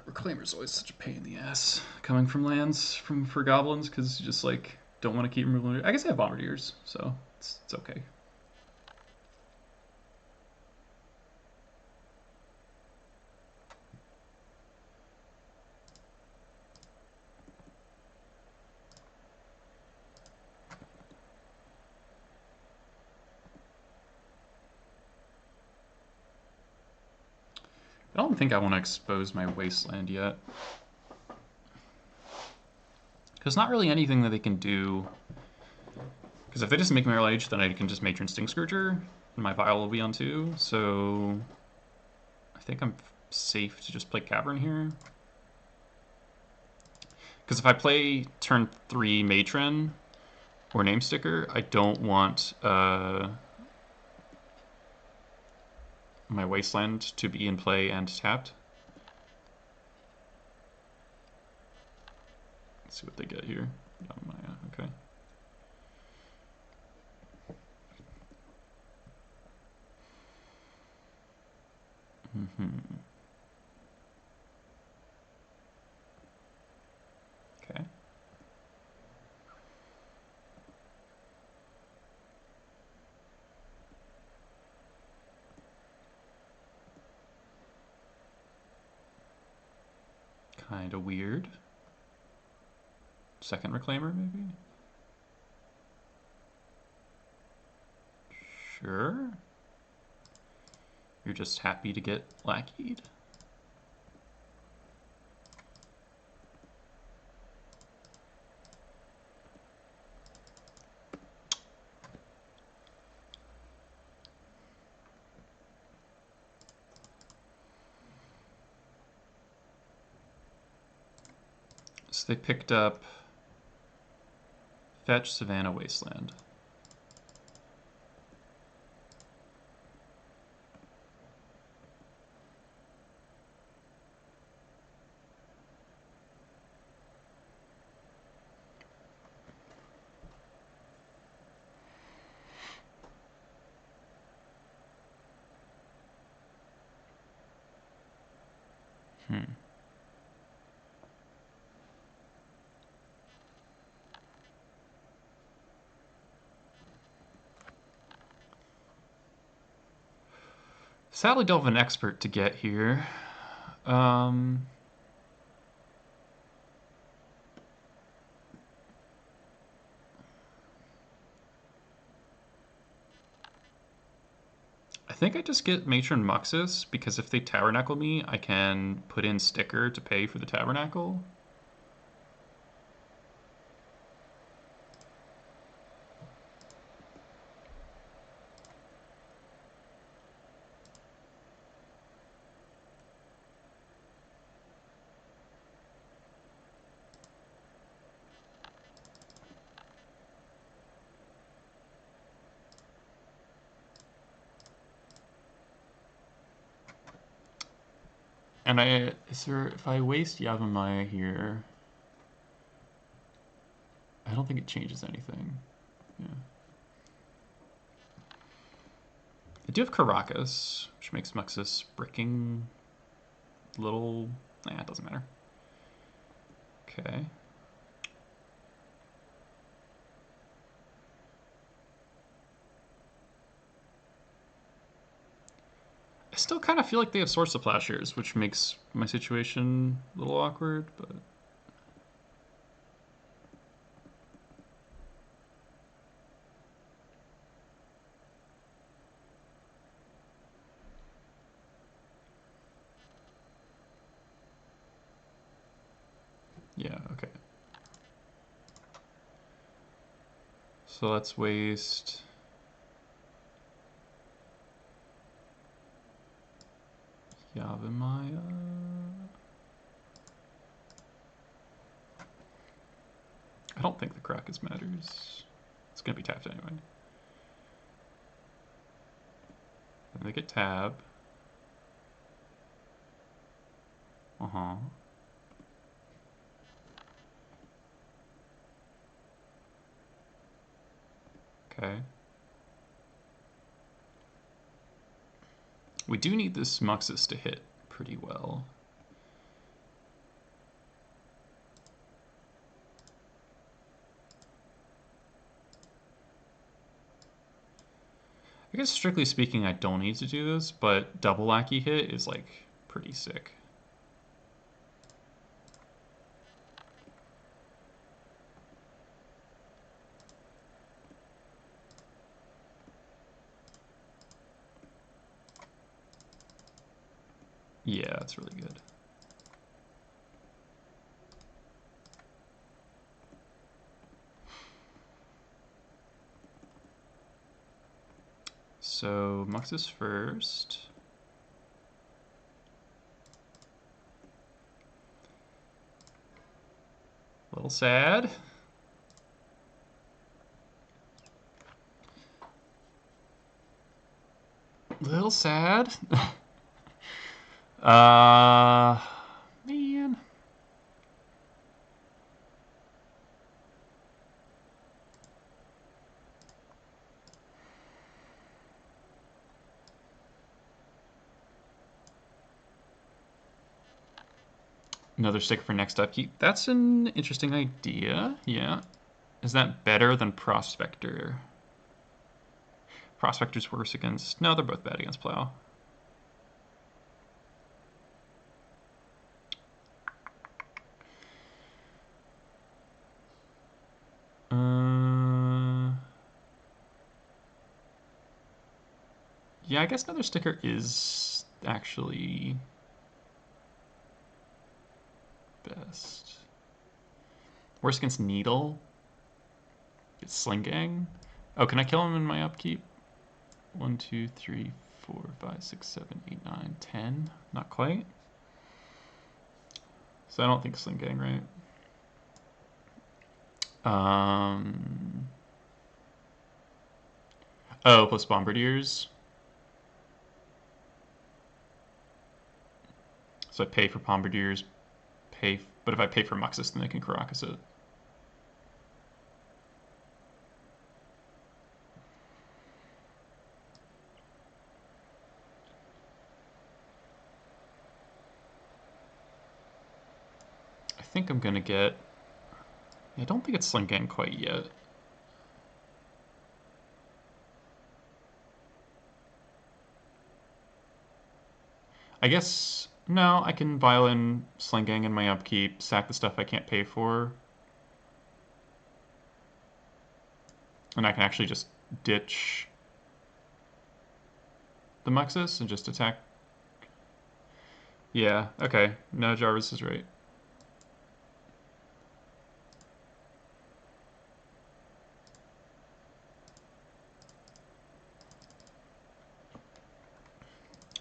Reclaimer's always such a pain in the ass coming from lands for goblins, because you just like don't want to keep removing. I guess I have Bombardiers, so it's okay. I don't think I want to expose my Wasteland yet. Because not really anything that they can do. Because if they just make Marrow Age, then I can just Matron Sting Scourger, and my Vial will be on 2. So I think I'm safe to just play Cavern here. Because if I play turn 3 Matron or Name Sticker, I don't want my Wasteland to be in play and tapped. Let's see what they get here. Oh, Maya, okay. Okay. Kind of weird. Second Reclaimer, maybe? Sure. You're just happy to get lackied? So they picked up Fetch, Savannah, Wasteland. Sadly, don't have an expert to get here. I think I just get Matron Muxus, because if they Tabernacle me, I can put in Sticker to pay for the Tabernacle. And if I waste Yavimaya here, I don't think it changes anything. Yeah. I do have Caracas, which makes Muxus bricking little... Nah, it doesn't matter. Okay. I still kind of feel like they have Source of Plowshares, which makes my situation a little awkward, but... Yeah, okay. So let's waste... Yavimaya... I don't think the Caracas matters. It's gonna be tapped anyway. Then they get tab. Uh-huh. Okay. We do need this Muxus to hit pretty well. I guess strictly speaking, I don't need to do this, but double lackey hit is like pretty sick. Yeah, it's really good. So Muxus first. A little sad. Little sad. uh, man. Another stick for next upkeep. That's an interesting idea. Yeah. Is that better than Prospector? Prospector's worse against... No, they're both bad against Plow. Yeah, I guess another sticker is actually best. Worse against Needle. It's Sling Gang. Oh, can I kill him in my upkeep? 1, 2, 3, 4, 5, 6, 7, 8, 9, 10. Not quite. So I don't think Sling Gang, right? Oh, plus Bombardiers. So I pay for Bombardiers, but if I pay for Muxus, then I can Caracas it. I think I'm gonna get... I don't think it's Sling Gang quite yet. I guess... No, I can Violin Sling Gang in my upkeep, sack the stuff I can't pay for. And I can actually just ditch the Muxus and just attack. Yeah, okay. No, Jarvis is right.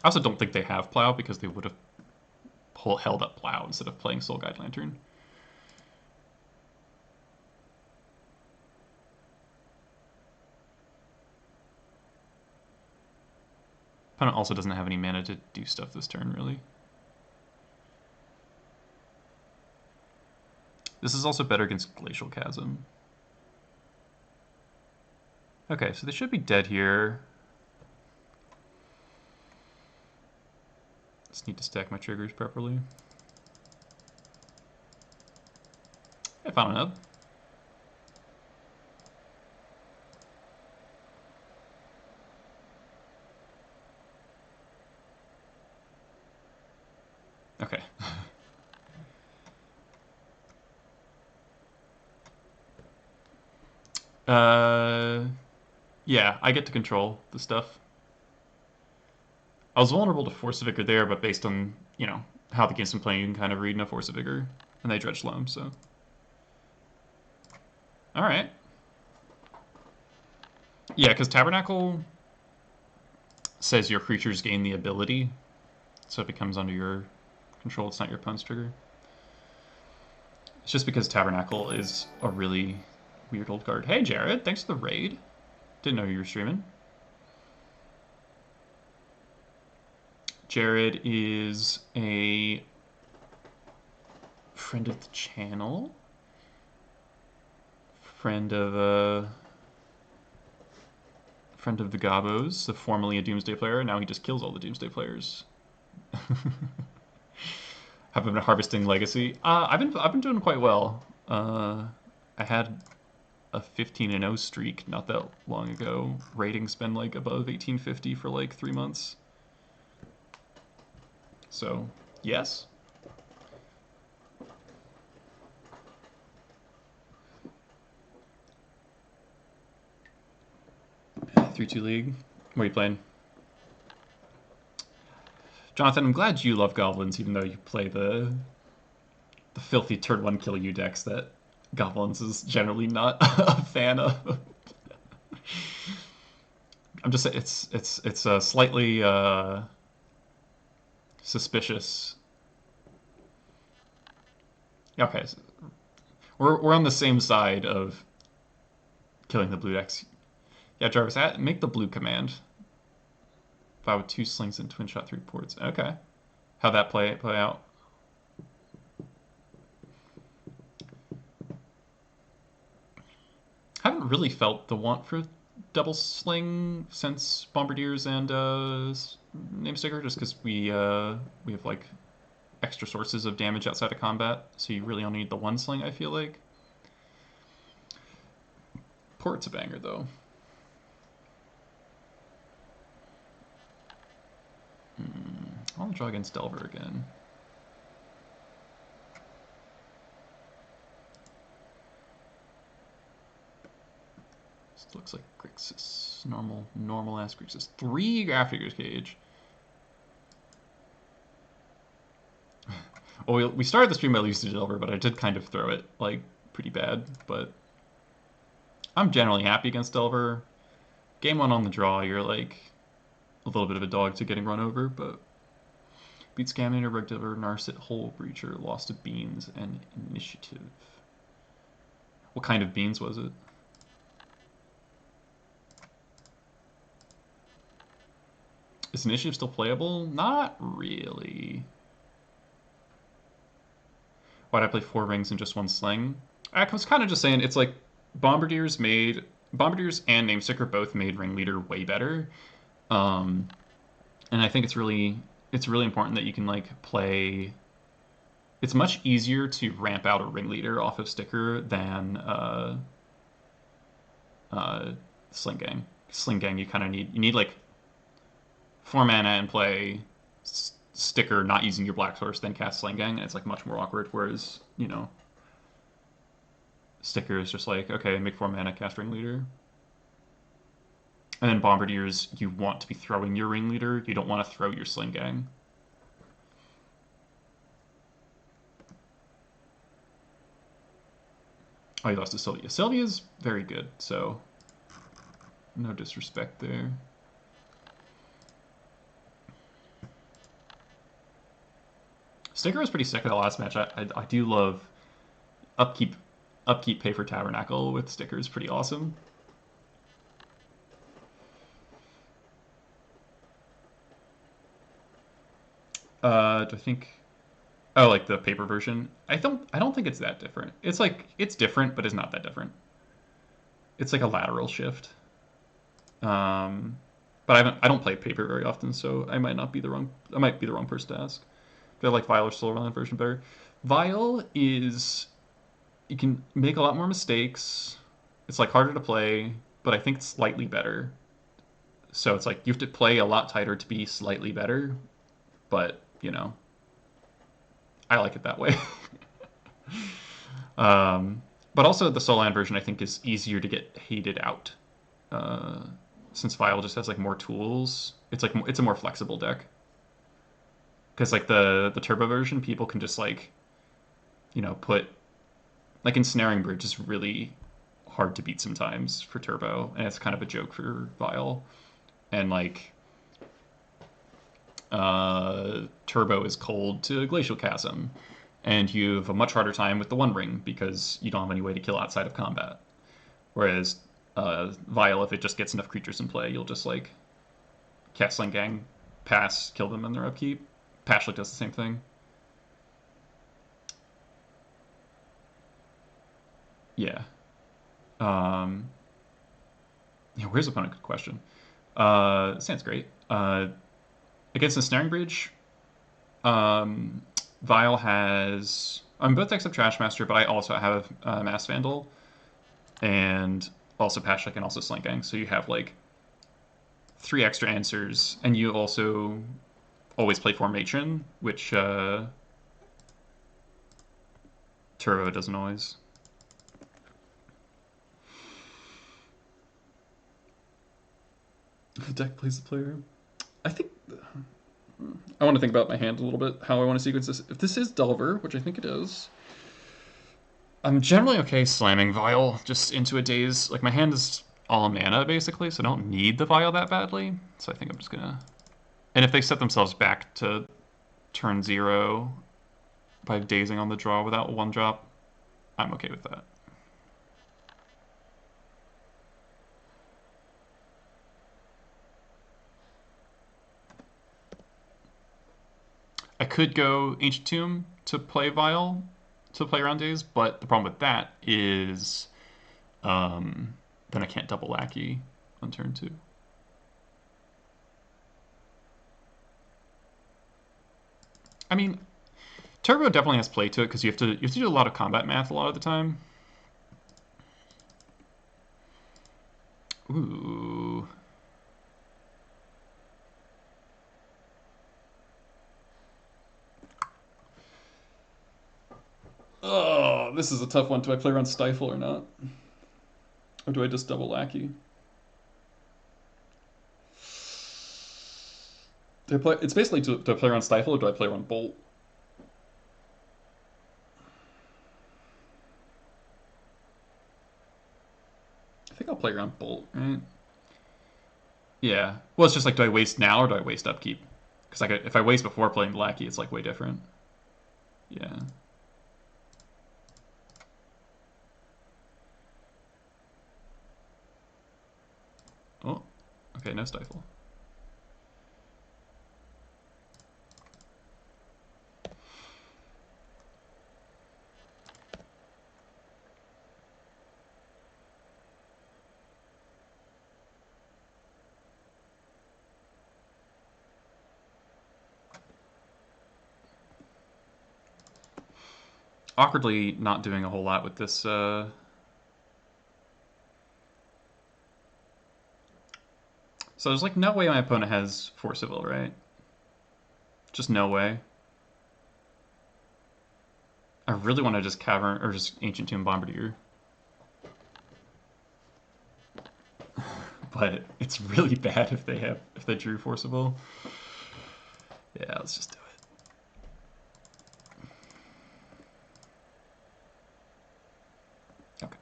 I also don't think they have Plow because they would have held up Plow instead of playing Soul Guide Lantern. Opponent also doesn't have any mana to do stuff this turn, really. This is also better against Glacial Chasm. Okay, so they should be dead here. Just need to stack my triggers properly. I found an up. Okay. Yeah, I get to control the stuff. I was vulnerable to Force of Vigor there, but based on, you know, how the game's been playing, you can kind of read no Force of Vigor. And they dredge Loam, so. Alright. Yeah, because Tabernacle says your creatures gain the ability, so it becomes under your control. It's not your opponent's trigger. It's just because Tabernacle is a really weird old card. Hey, Jared, thanks for the raid. Didn't know you were streaming. Jared is a friend of the channel. Friend of the Gobos, formerly a Doomsday player. Now he just kills all the Doomsday players. Have been harvesting Legacy. I've been doing quite well. I had a 15-0 streak not that long ago. Rating's been like above 1850 for like 3 months. So, yes. Three-two league. What are you playing? Jonathan, I'm glad you love Goblins, even though you play the filthy turn one kill you decks that Goblins is generally not a fan of. I'm just saying it's slightly suspicious. Okay, so we're on the same side of killing the blue decks. Yeah, Jarvis, make the blue command. Vial with 2 slings and twin shot 3 ports. Okay. How'd that play out? Haven't really felt the want for double sling since Bombardiers and Namesticker, just because we have like extra sources of damage outside of combat, so you really only need the 1 sling, I feel like. Port's a banger, though. I want to draw against Delver again. This looks like Grixis. Normal-ass Grixis. 3 Grafdigger's Cage. Well, we started the stream by losing to Delver, but I did kind of throw it, like, pretty bad. But I'm generally happy against Delver. Game 1 on the draw, you're, like, a little bit of a dog to getting run over, but... Beat Scaminator, Rug Delver, Narset, Hole Breacher, lost to Beans, and Initiative. What kind of Beans was it? Is Initiative still playable? Not really. Why'd I play 4 rings and just 1 sling? I was kind of just saying, it's like Bombardiers and Namesticker both made Ringleader way better. And I think it's really important that you can like play. It's much easier to ramp out a Ringleader off of Sticker than Sling Gang. Sling Gang, you kind of need like 4 mana and play Sticker, not using your black source, then cast Sling Gang. It's like much more awkward. Whereas Sticker is just like, okay, make 4 mana, cast Ringleader. And then Bombardiers, you want to be throwing your Ringleader. You don't want to throw your Sling Gang. Oh, you lost to Sylvia. Sylvia's very good, so no disrespect there. Sticker was pretty sick in the last match. I do love upkeep pay for Tabernacle with Stickers. Pretty awesome. Do I think? Oh, like the paper version. I don't think it's that different. It's like it's different, but it's not that different. It's like a lateral shift. But I don't play paper very often, so I might be the wrong person to ask. I like Vial or Solar version better. Vial is you can make a lot more mistakes. It's like harder to play, but I think it's slightly better. So it's like you have to play a lot tighter to be slightly better, but I like it that way. But also the Solan version I think is easier to get hated out. Since Vial just has like more tools, it's a more flexible deck. Because like the turbo version, people can just like, put like Ensnaring Bridge is really hard to beat sometimes for turbo, and it's kind of a joke for Vial. And like turbo is cold to Glacial Chasm, and you have a much harder time with the One Ring because you don't have any way to kill outside of combat. Whereas Vial, if it just gets enough creatures in play, you'll just like cast Sling Gang, pass, kill them in their upkeep. Pashlik does the same thing. Yeah. Where's opponent? Good question. Sounds great. Against the Snaring Bridge, Vial has... both decks have Trashmaster, but I also have Mass Vandal, and also Pashlik and also Sling Gang, so you have like 3 extra answers, and you also always play Formation, which Turbo doesn't always. The deck plays the player. I think I want to think about my hand a little bit, how I want to sequence this. If this is Delver, which I think it is, I'm generally okay slamming Vial just into a Daze. Like my hand is all mana basically, so I don't need the Vial that badly. So I think I'm just gonna. And if they set themselves back to turn 0 by dazing on the draw without 1-drop, I'm okay with that. could go Ancient Tomb to play Vial, to play around days, but the problem with that is then I can't double Lackey on turn 2. I mean, Turbo definitely has play to it because you have to do a lot of combat math a lot of the time. Ooh. Oh, this is a tough one. Do I play around Stifle or not? Or do I just double Lackey? Do I play? It's basically do I play around Stifle or do I play around Bolt? I think I'll play around Bolt, right? Yeah. Well, it's just like, do I waste now or do I waste upkeep? Because like, if I waste before playing Lackey, it's like way different. Yeah. Oh, okay, no Stifle. Awkwardly not doing a whole lot with this. So there's like no way my opponent has Force of Will, right? Just no way. I really want to just Cavern or just Ancient Tomb Bombardier. But it's really bad if they drew Force of Will. Yeah, let's just do it. Okay.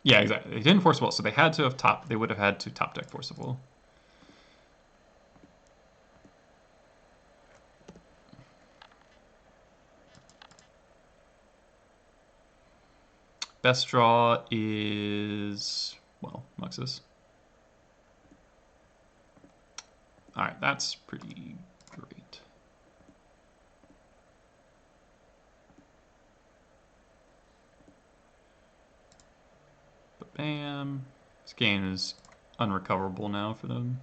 Yeah, exactly. They didn't Force of Will, so they had to have they would have had to top deck Force of Will. Best draw is, well, Muxus. Alright, that's pretty great. But bam. This game is unrecoverable now for them.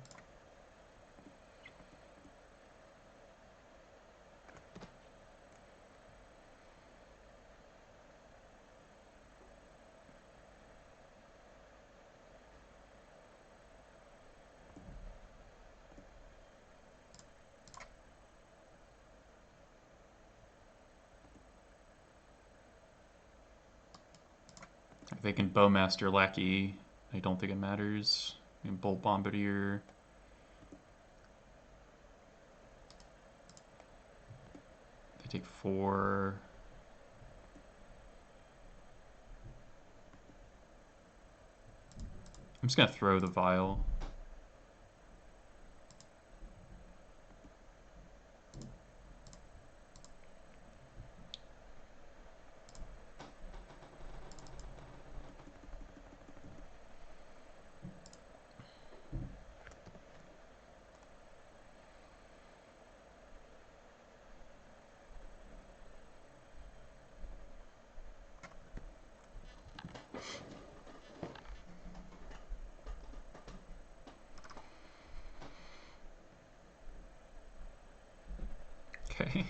If they can Bowmaster Lackey, I don't think it matters. And Bolt Bombardier. They take 4. I'm just gonna throw the Vial. Okay.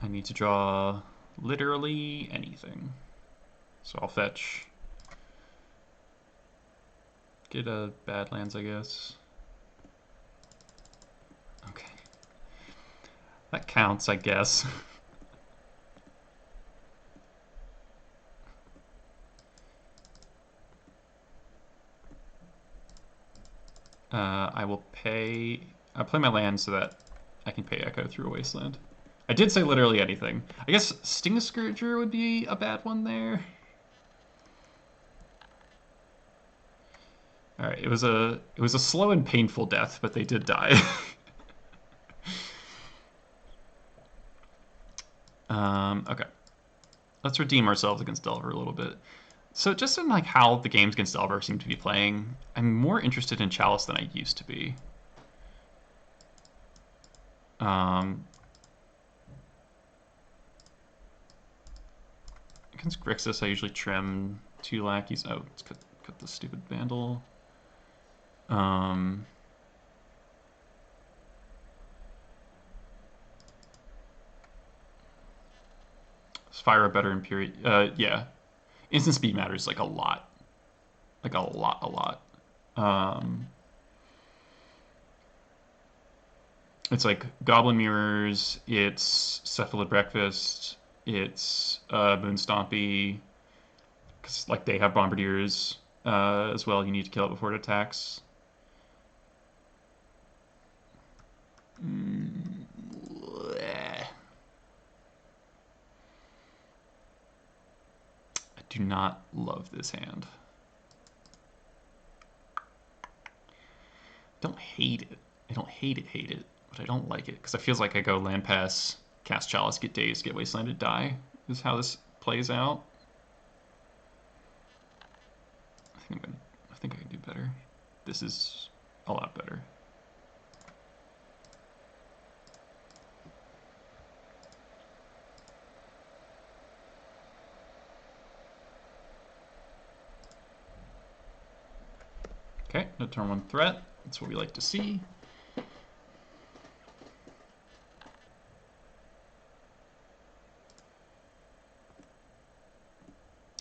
I need to draw literally anything. So I'll fetch. Get a Badlands, I guess. Okay. That counts, I guess. I will pay. I'll play my land so that I can pay Echo through a Wasteland. I did say literally anything. I guess Sting Scourger would be a bad one there. All right, it was a slow and painful death, but they did die. Okay, let's redeem ourselves against Delver a little bit. So just in like how the games against Delver seem to be playing, I'm more interested in Chalice than I used to be. Um, Against Grixis, I usually trim 2 lackeys. Oh, let's cut the stupid Vandal. Is Fire a better Imperial? Yeah. Instant speed matters like a lot. Like a lot. Um, it's like Goblin Mirrors, it's Cephalid Breakfast, it's Moonstompy, because like they have Bombardiers as well. You need to kill it before it attacks. I do not love this hand. I don't hate it. I don't hate it, but I don't like it because it feels like I go land pass, cast Chalice, get Dazed, get Wastelanded, die. Is how this plays out. I think I can do better. This is a lot better. Okay, no turn 1 threat. That's what we like to see.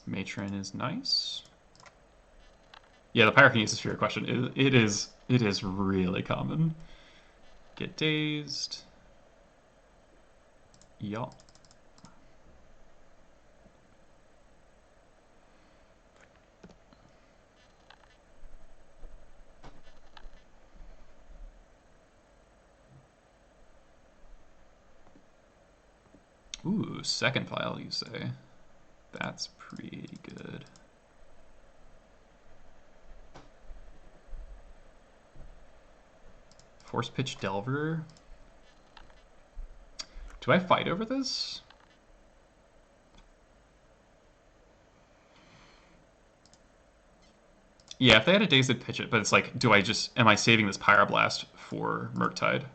Matron is nice. Yeah, the Pyrokinesis Sphere question, it is really common. Get Dazed. Yup. Ooh, second Vial, you say? That's pretty good. Force Pitch Delver. Do I fight over this? Yeah, if they had a Dazed, they'd pitch it, but it's like, am I saving this Pyroblast for Murktide?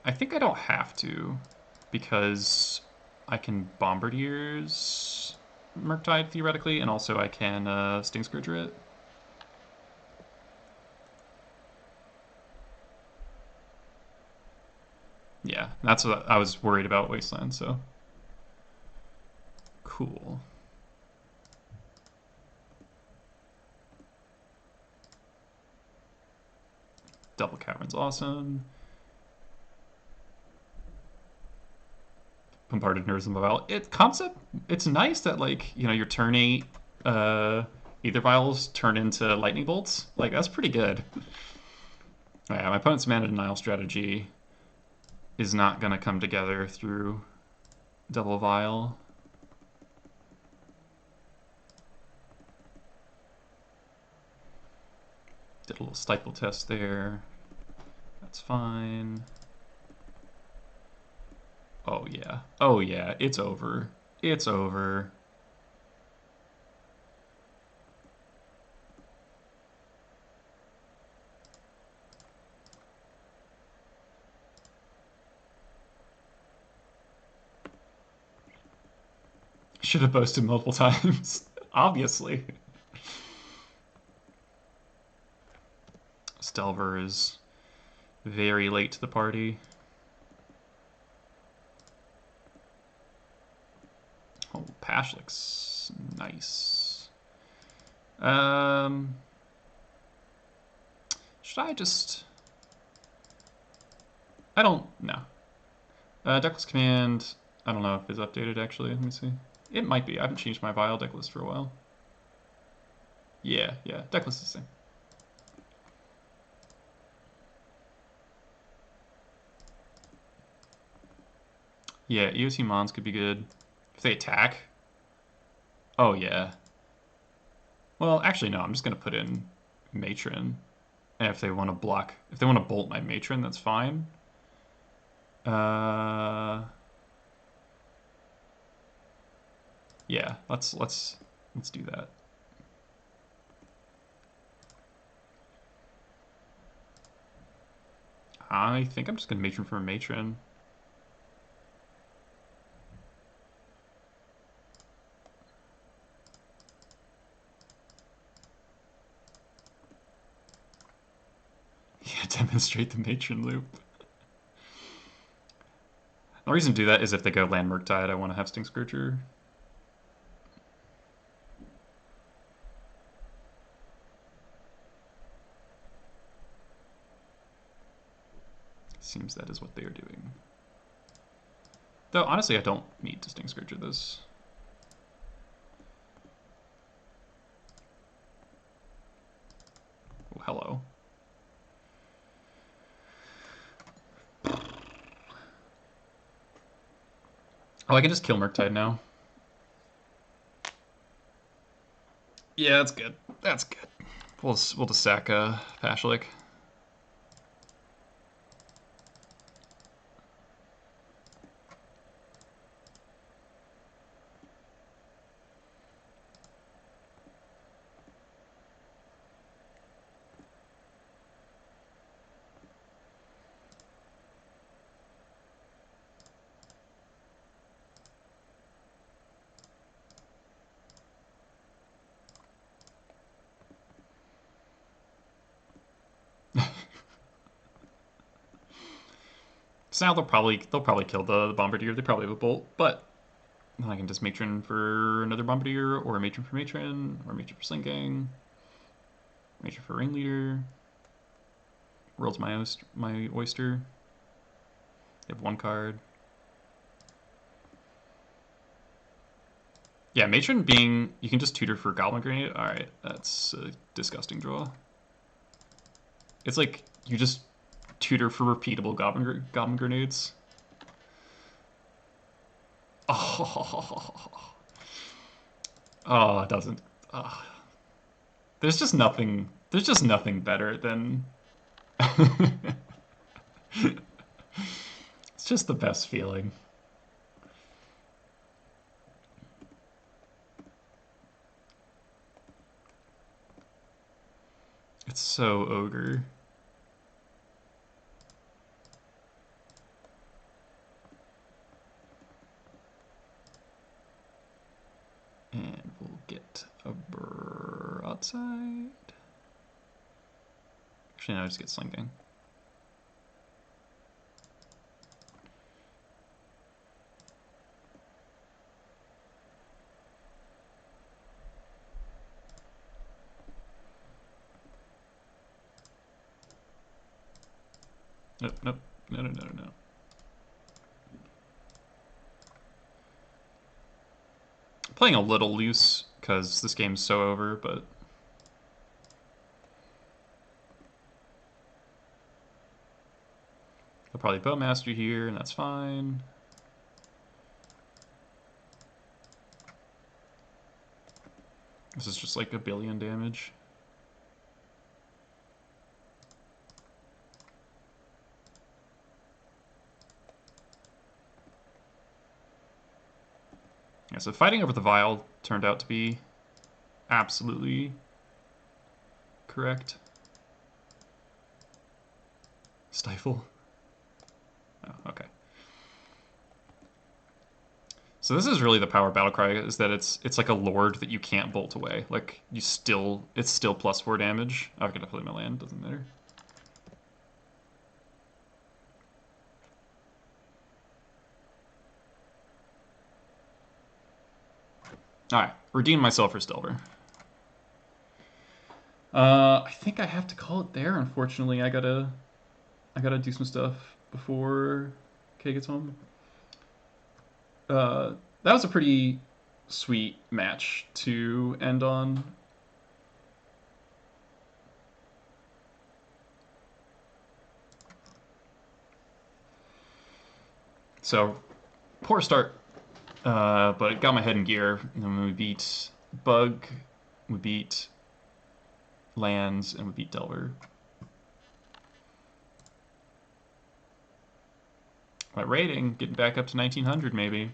I think I don't have to, because I can Bombardiers Murktide, theoretically, and also I can Sting Scourger it. Yeah, that's what I was worried about Wasteland, so. Cool. Double Cavern's awesome. Bombarded Nerves and Vial. It's nice that, like, you know, your turn 8 Aether Vials turn into Lightning Bolts. Like, that's pretty good. Oh, yeah, my opponent's Mana Denial strategy is not going to come together through Double Vial. Did a little Stifle test there. That's fine. Oh yeah. Oh yeah, it's over. It's over. Should have boasted multiple times. Obviously. Stelver is very late to the party. Oh, Pash looks nice. Should I just... I don't know. Deckless Command, I don't know if it's updated actually. Let me see. It might be. I haven't changed my Vial deck list for a while. Yeah, deck list is the same. Yeah, EOT Mons could be good. If they attack. Oh, yeah. Well, actually, no. I'm just going to put in Matron. And if they want to block... If they want to bolt my Matron, that's fine. Yeah, Yeah, let's do that. I think I'm just gonna matron for a matron. Yeah, demonstrate the matron loop. The reason to do that is if they go land Murktide, I want to have Sting Scourger. Seems that is what they are doing. Though, honestly, I don't need to Sting Scourger this. Oh, hello. Oh, I can just kill Murktide now. Yeah, that's good. That's good. We'll just sack Pashlik. So now they'll probably kill the Bombardier. They probably have a bolt, but I can just matron for another Bombardier, or a matron for matron, or a matron for Slinking, matron for Ringleader. World's my oyster. They have one card. Yeah, matron being you can just tutor for Goblin Grenade. All right, that's a disgusting draw. It's like you just tutor for repeatable Goblin Grenades. Oh, oh, it doesn't. Oh. There's just nothing. There's just nothing better than. It's just the best feeling. It's so ogre. And we'll get a broadside. Actually, no, I just get Slinking. Nope, nope, no. Playing a little loose because this game's so over, but I'll probably Bowmaster here, and that's fine. This is just like 1 billion damage. Yeah, so fighting over the Vial turned out to be absolutely correct. Stifle. Oh, okay. So this is really the power battle cry, is that it's like a lord that you can't bolt away. Like it's still +4 damage. Oh, I gotta play my land, doesn't matter. Alright, redeem myself for Stelver. I think I have to call it there, unfortunately. I gotta do some stuff before Kay gets home. That was a pretty sweet match to end on. So, poor start, but got my head in gear. And then we beat Bug, we beat Lands, and we beat Delver. My rating getting back up to 1900 maybe.